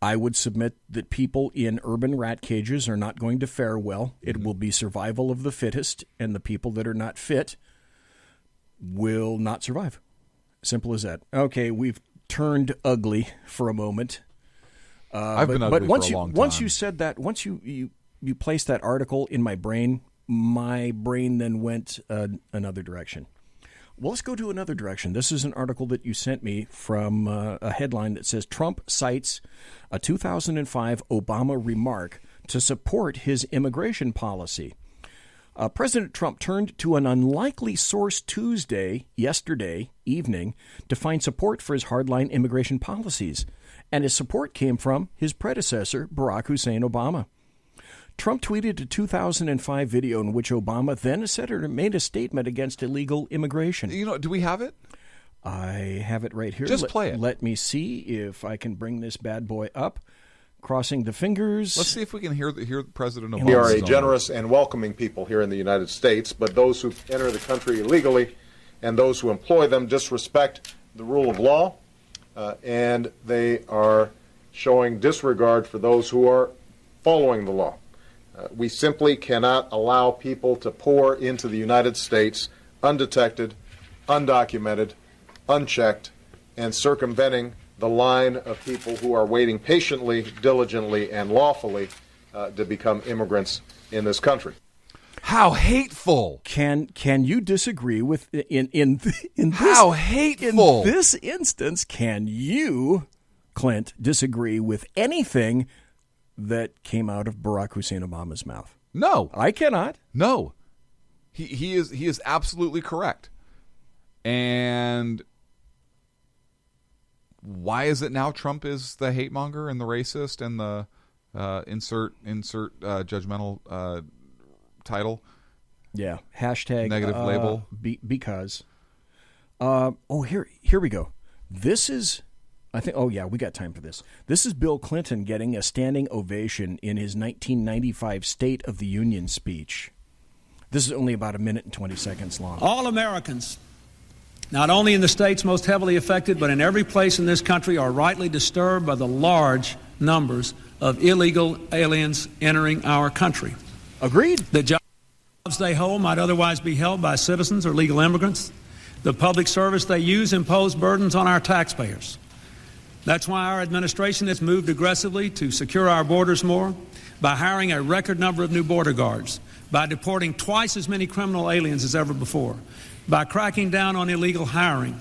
I would submit that people in urban rat cages are not going to fare well. It will be survival of the fittest, and the people that are not fit will not survive. Simple as that. Okay, we've turned ugly for a moment. I've been ugly for a long time. Once you said that, once you placed that article in my brain then went another direction. Well, let's go to another direction. This is an article that you sent me from a headline that says, Trump cites a 2005 Obama remark to support his immigration policy. President Trump turned to an unlikely source yesterday evening, to find support for his hardline immigration policies. And his support came from his predecessor, Barack Hussein Obama. Trump tweeted a 2005 video in which Obama, then a senator, made a statement against illegal immigration. Do we have it? I have it right here. Just play it. Let me see if I can bring this bad boy up. Crossing the fingers. Let's see if we can hear President Obama. We are a generous and welcoming people here in the United States, but those who enter the country illegally and those who employ them disrespect the rule of law, and they are showing disregard for those who are following the law. We simply cannot allow people to pour into the United States undetected, undocumented, unchecked, and circumventing the line of people who are waiting patiently, diligently, and lawfully to become immigrants in this country. How hateful! Can you disagree with in this, how hateful in this instance? Can you, Clint, disagree with anything that came out of Barack Hussein Obama's mouth? No, I cannot. No, he is absolutely correct. And why is it now Trump is the hate monger and the racist and the insert judgmental title? Yeah, hashtag negative label because. Here we go. This is, I think. Oh yeah, we got time for this. This is Bill Clinton getting a standing ovation in his 1995 State of the Union speech. This is only about 1 minute and 20 seconds long. All Americans, not only in the states most heavily affected, but in every place in this country, are rightly disturbed by the large numbers of illegal aliens entering our country. Agreed. The jobs they hold might otherwise be held by citizens or legal immigrants. The public service they use impose burdens on our taxpayers. That's why our administration has moved aggressively to secure our borders more, by hiring a record number of new border guards, by deporting twice as many criminal aliens as ever before, by cracking down on illegal hiring,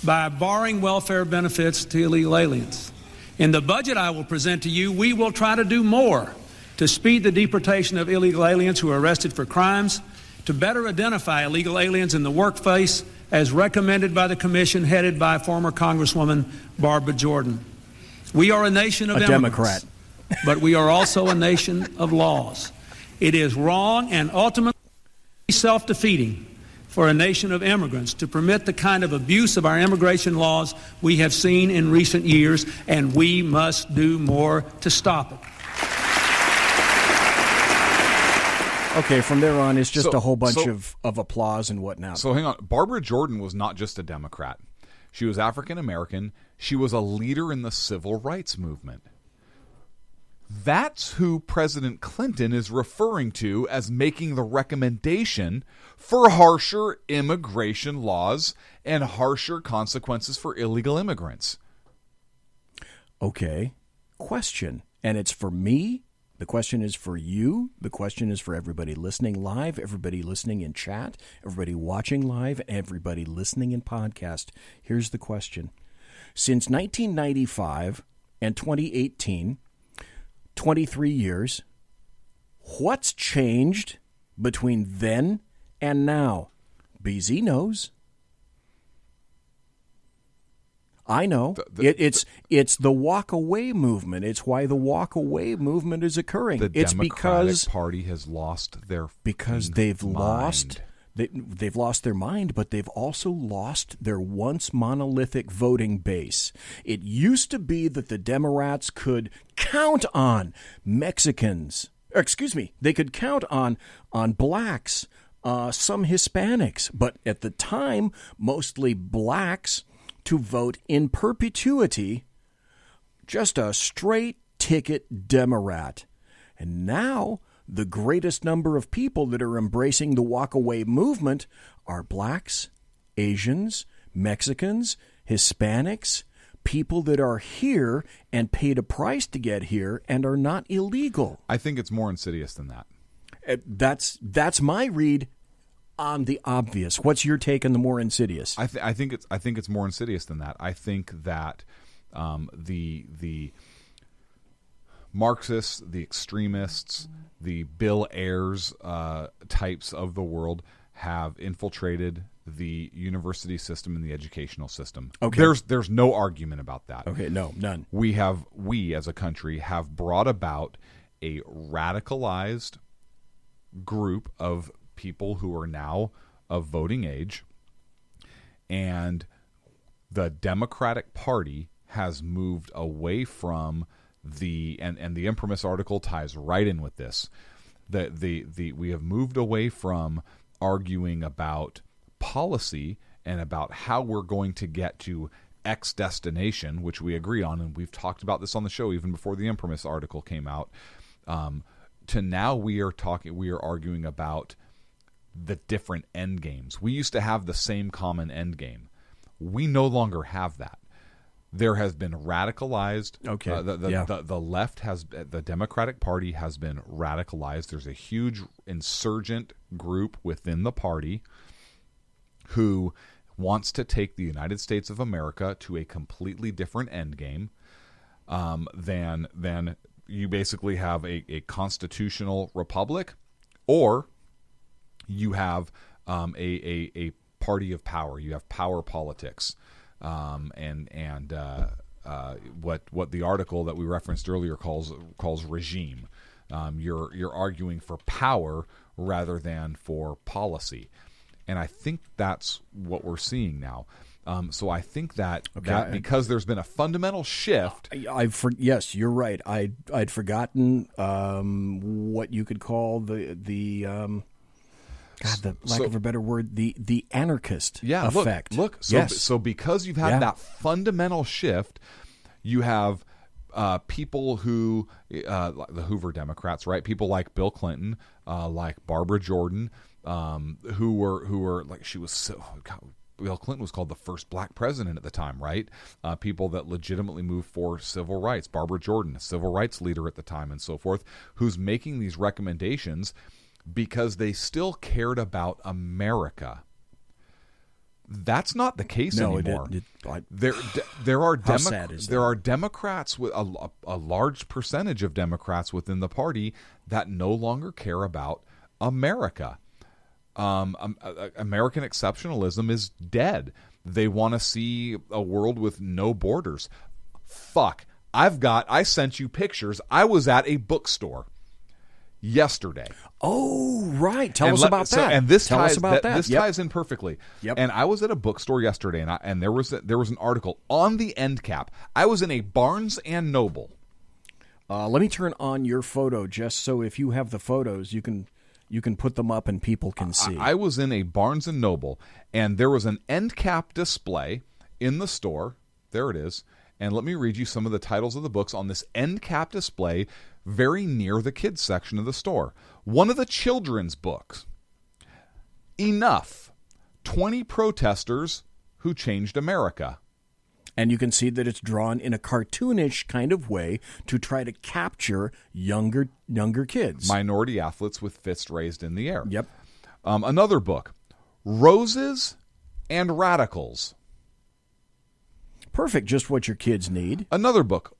by barring welfare benefits to illegal aliens. In the budget I will present to you, we will try to do more to speed the deportation of illegal aliens who are arrested for crimes, to better identify illegal aliens in the workplace as recommended by the commission headed by former Congresswoman Barbara Jordan. We are a nation of immigrants, Democrat. but we are also a nation of laws. It is wrong and ultimately self-defeating for a nation of immigrants to permit the kind of abuse of our immigration laws we have seen in recent years, and we must do more to stop it. Okay, from there on, it's just a whole bunch of applause and whatnot. So hang on. Barbara Jordan was not just a Democrat. She was African American. She was a leader in the civil rights movement. That's who President Clinton is referring to as making the recommendation for harsher immigration laws and harsher consequences for illegal immigrants. Okay, question. And it's for me. The question is for you. The question is for everybody listening live, everybody listening in chat, everybody watching live, everybody listening in podcast. Here's the question. Since 1995 and 2018, 23 years, what's changed between then and now? BZ knows. I know. It's the walk away movement. It's why the walk away movement is occurring. The Democratic Party has lost their they've lost their mind, but they've also lost their once monolithic voting base. It used to be that the Democrats could count on Mexicans. They could count on blacks, some Hispanics, but at the time, mostly blacks, to vote in perpetuity, just a straight ticket Democrat. And now the greatest number of people that are embracing the walkaway movement are blacks, Asians, Mexicans, Hispanics, people that are here and paid a price to get here and are not illegal. I think it's more insidious than that. That's my read on the obvious. What's your take on the more insidious? I think it's more insidious than that. I think that the Marxists, the extremists, the Bill Ayers types of the world have infiltrated the university system and the educational system. Okay. There's no argument about that. Okay, no, none. We as a country have brought about a radicalized group of people who are now of voting age, and the Democratic Party has moved away from the Imprimis article ties right in with this. We have moved away from arguing about policy and about how we're going to get to X destination, which we agree on, and we've talked about this on the show even before the Imprimis article came out. to now we are arguing about the different end games. We used to have the same common end game. We no longer have that. There has been radicalized. Okay. The left the Democratic Party has been radicalized. There's a huge insurgent group within the party who wants to take the United States of America to a completely different end game than you basically have a constitutional republic, or you have a party of power. You have power politics. What the article that we referenced earlier calls regime. You're arguing for power rather than for policy, and I think that's what we're seeing now. So I think that because there's been a fundamental shift. Yes, you're right. I'd forgotten what you could call the lack of a better word, the anarchist effect. So because you've had that fundamental shift, you have people who, the Hoover Democrats, right? People like Bill Clinton, like Barbara Jordan, who were like, she was so. Bill Clinton was called the first black president at the time, right? People that legitimately moved for civil rights. Barbara Jordan, a civil rights leader at the time, and so forth, who's making these recommendations because they still cared about America. That's not the case anymore. There are Democrats, with a large percentage of Democrats within the party that no longer care about America. American exceptionalism is dead. They want to see a world with no borders. Fuck. I sent you pictures. I was at a bookstore yesterday. Oh, right. Tell us about that. And this ties in perfectly. Yep. And I was at a bookstore yesterday, and there was an article on the end cap. I was in a Barnes and Noble. Let me turn on your photo, just so if you have the photos, you can put them up and people can see. I was in a Barnes and Noble, and there was an end cap display in the store. There it is. And let me read you some of the titles of the books on this end cap display very near the kids section of the store. One of the children's books, Enough, 20 Protesters Who Changed America. And you can see that it's drawn in a cartoonish kind of way to try to capture younger kids. Minority athletes with fists raised in the air. Yep. Another book, Roses and Radicals. Perfect, just what your kids need. Another book,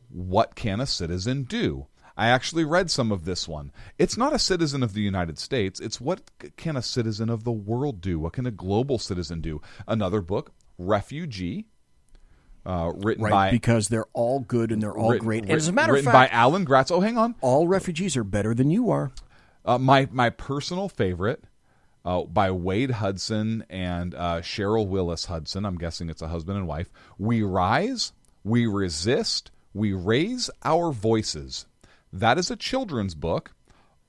What Can a Citizen Do? I actually read some of this one. It's not a citizen of the United States. It's what can a citizen of the world do? What can a global citizen do? Another book, Refugee, written by... because they're all good and they're all great. And as a matter of fact... Written by Alan Gratz. Oh, hang on. All refugees are better than you are. My personal favorite... by Wade Hudson and Cheryl Willis Hudson. I'm guessing it's a husband and wife. We Rise, We Resist, We Raise Our Voices. That is a children's book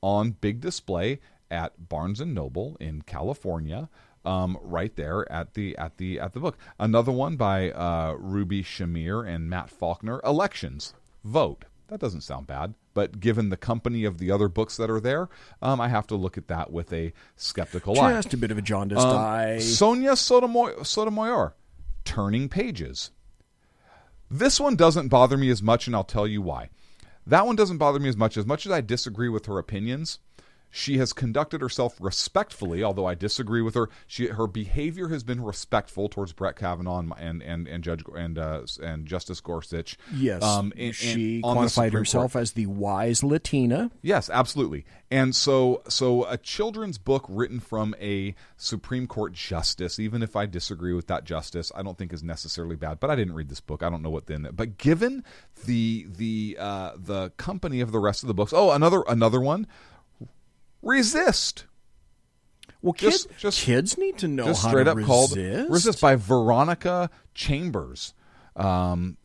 on big display at Barnes and Noble in California, right there at the book. Another one by Ruby Shamir and Matt Faulkner, Elections, Vote. That doesn't sound bad, but given the company of the other books that are there, I have to look at that with a skeptical eye. Just a bit of a jaundiced eye. Sonia Sotomayor, Turning Pages. This one doesn't bother me as much, and I'll tell you why. That one doesn't bother me as much as I disagree with her opinions. She has conducted herself respectfully, although I disagree with her. Her behavior has been respectful towards Brett Kavanaugh and Judge and Justice Gorsuch. Yes, she quantified herself as the wise Latina. Yes, absolutely. And so a children's book written from a Supreme Court justice, even if I disagree with that justice, I don't think is necessarily bad. But I didn't read this book. I don't know what in it. But given the company of the rest of the books, another one. Resist. Well, kids need to know how straight to up resist. Called Resist by Veronica Chambers. A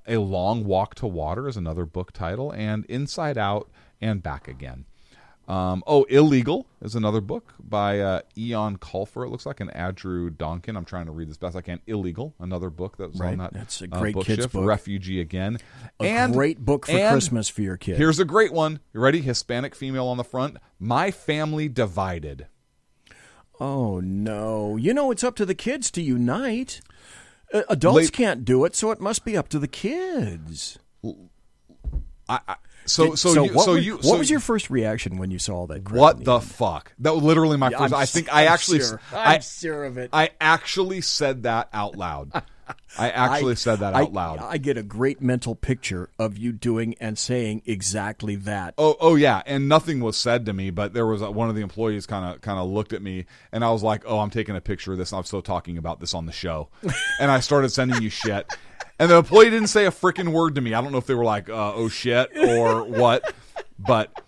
Long Walk to Water is another book title, and Inside Out and Back Again. Illegal is another book by Eon Colfer, it looks like, and Andrew Donkin. I'm trying to read this best I can. Illegal, another book that was on that. That's a great book kids shift. book. Refugee again. A great book for Christmas for your kids. Here's a great one. You ready? Hispanic female on the front. My Family Divided. Oh, no. It's up to the kids to unite. Adults can't do it, so it must be up to the kids. What was your first reaction when you saw all that crap? What the fuck? That was literally my first. I'm sure of it. I actually said that out loud. I get a great mental picture of you doing and saying exactly that. Oh yeah, and nothing was said to me, but there was one of the employees kind of looked at me, and I was like, "Oh, I'm taking a picture of this. And I'm still talking about this on the show," and I started sending you shit. And the employee didn't say a freaking word to me. I don't know if they were like, "Oh shit" or what, but.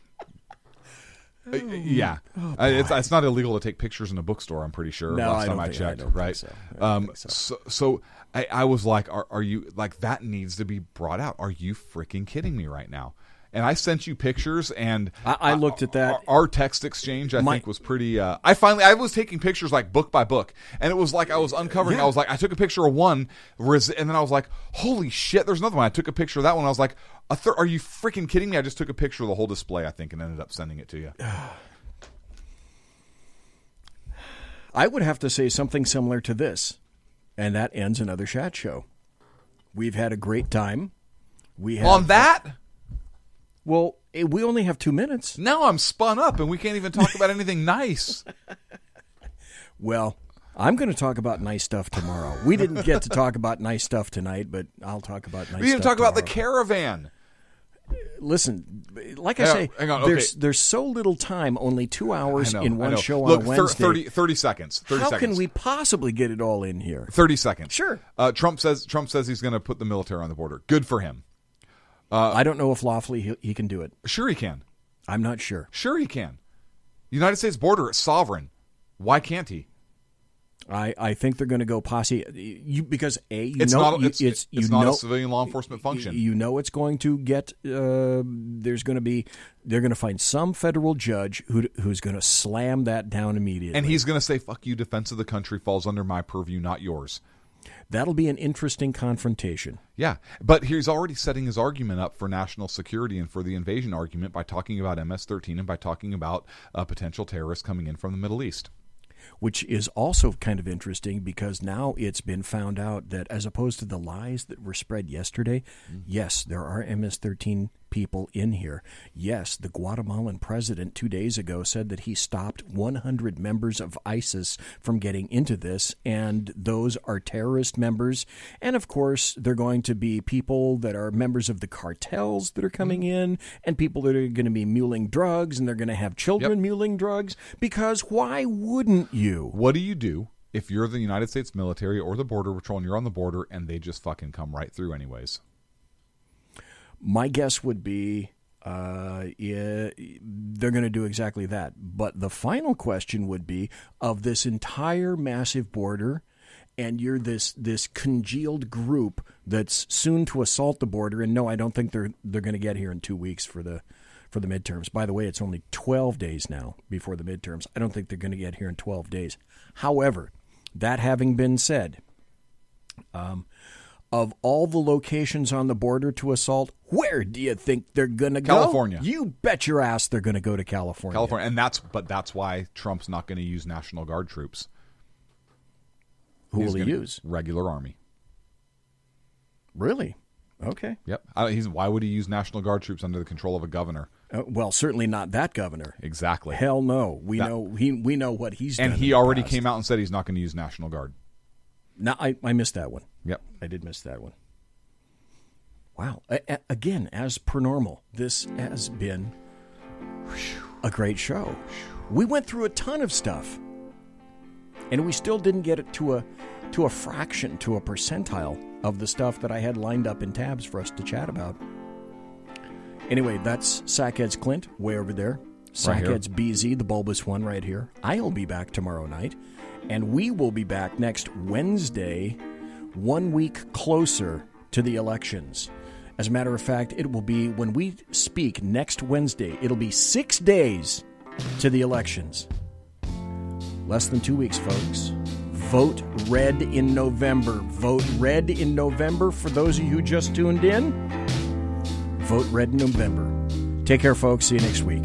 Yeah, it's not illegal to take pictures in a bookstore. I'm pretty sure. No, last time I checked, right? So I was like, "Are you like that needs to be brought out? Are you freaking kidding me right now?" And I sent you pictures, and I looked at that. Our text exchange, I think, was pretty. I was taking pictures like book by book, and it was like I was uncovering. Yeah. I was like, I took a picture of one, and then I was like, "Holy shit!" There's another one. I took a picture of that one. I was like, "Are you freaking kidding me?" I just took a picture of the whole display, I think, and ended up sending it to you. I would have to say something similar to this, and that ends another Chat Show. We've had a great time. On that. Well, we only have 2 minutes. Now I'm spun up, and we can't even talk about anything nice. Well, I'm going to talk about nice stuff tomorrow. We didn't get to talk about nice stuff tonight, but I'll talk about nice stuff. We didn't talk about the caravan. Listen, like I say, hang on, okay. There's so little time, only 2 hours in one show on a Wednesday. 30 seconds. How can we possibly get it all in here? 30 seconds. Sure. Trump says he's going to put the military on the border. Good for him. I don't know if lawfully he can do it. Sure he can. I'm not sure. Sure he can. United States border is sovereign. Why can't he? I think they're going to go posse because it's not a civilian law enforcement function. It's going to get they're going to find some federal judge who's going to slam that down immediately, and he's going to say, "Fuck you, defense of the country falls under my purview, not yours." That'll be an interesting confrontation. Yeah, but he's already setting his argument up for national security and for the invasion argument by talking about MS-13 and by talking about potential terrorists coming in from the Middle East. Which is also kind of interesting because now it's been found out that as opposed to the lies that were spread yesterday, yes, there are MS-13 people in here. Yes, the Guatemalan president 2 days ago said that he stopped 100 members of ISIS from getting into this, and those are terrorist members. And, of course, they're going to be people that are members of the cartels that are coming in, and people that are going to be muling drugs, and they're going to have children muling drugs, because why wouldn't you? What do you do if you're the United States military or the Border Patrol and you're on the border and they just fucking come right through anyways? My guess would be they're going to do exactly that. But the final question would be, of this entire massive border, and you're this congealed group that's soon to assault the border, and no, I don't think they're going to get here in 2 weeks for the midterms. By the way, it's only 12 days now before the midterms. I don't think they're going to get here in 12 days. However, that having been said, of all the locations on the border to assault, where do you think they're going to go? California. You bet your ass they're going to go to California. And that's why Trump's not going to use National Guard troops. Who will he use? Regular Army. Really? Okay. Yep. Why would he use National Guard troops under the control of a governor? Well, certainly not that governor. Exactly. Hell no. We know what he's done. And he already came out and said he's not going to use National Guard. No, I missed that one. Yep. I did miss that one. Wow. Again, as per normal, this has been a great show. We went through a ton of stuff, and we still didn't get it to a fraction, to a percentile of the stuff that I had lined up in tabs for us to chat about. Anyway, that's Sackhead's Clint, way over there. Sackhead's BZ, the bulbous one, right here. I'll be back tomorrow night, and we will be back next Wednesday, 1 week closer to the elections. As a matter of fact, it will be, when we speak next Wednesday, it'll be 6 days to the elections. Less than 2 weeks, folks. Vote red in November. Vote red in November. For those of you who just tuned in, vote red in November. Take care, folks. See you next week.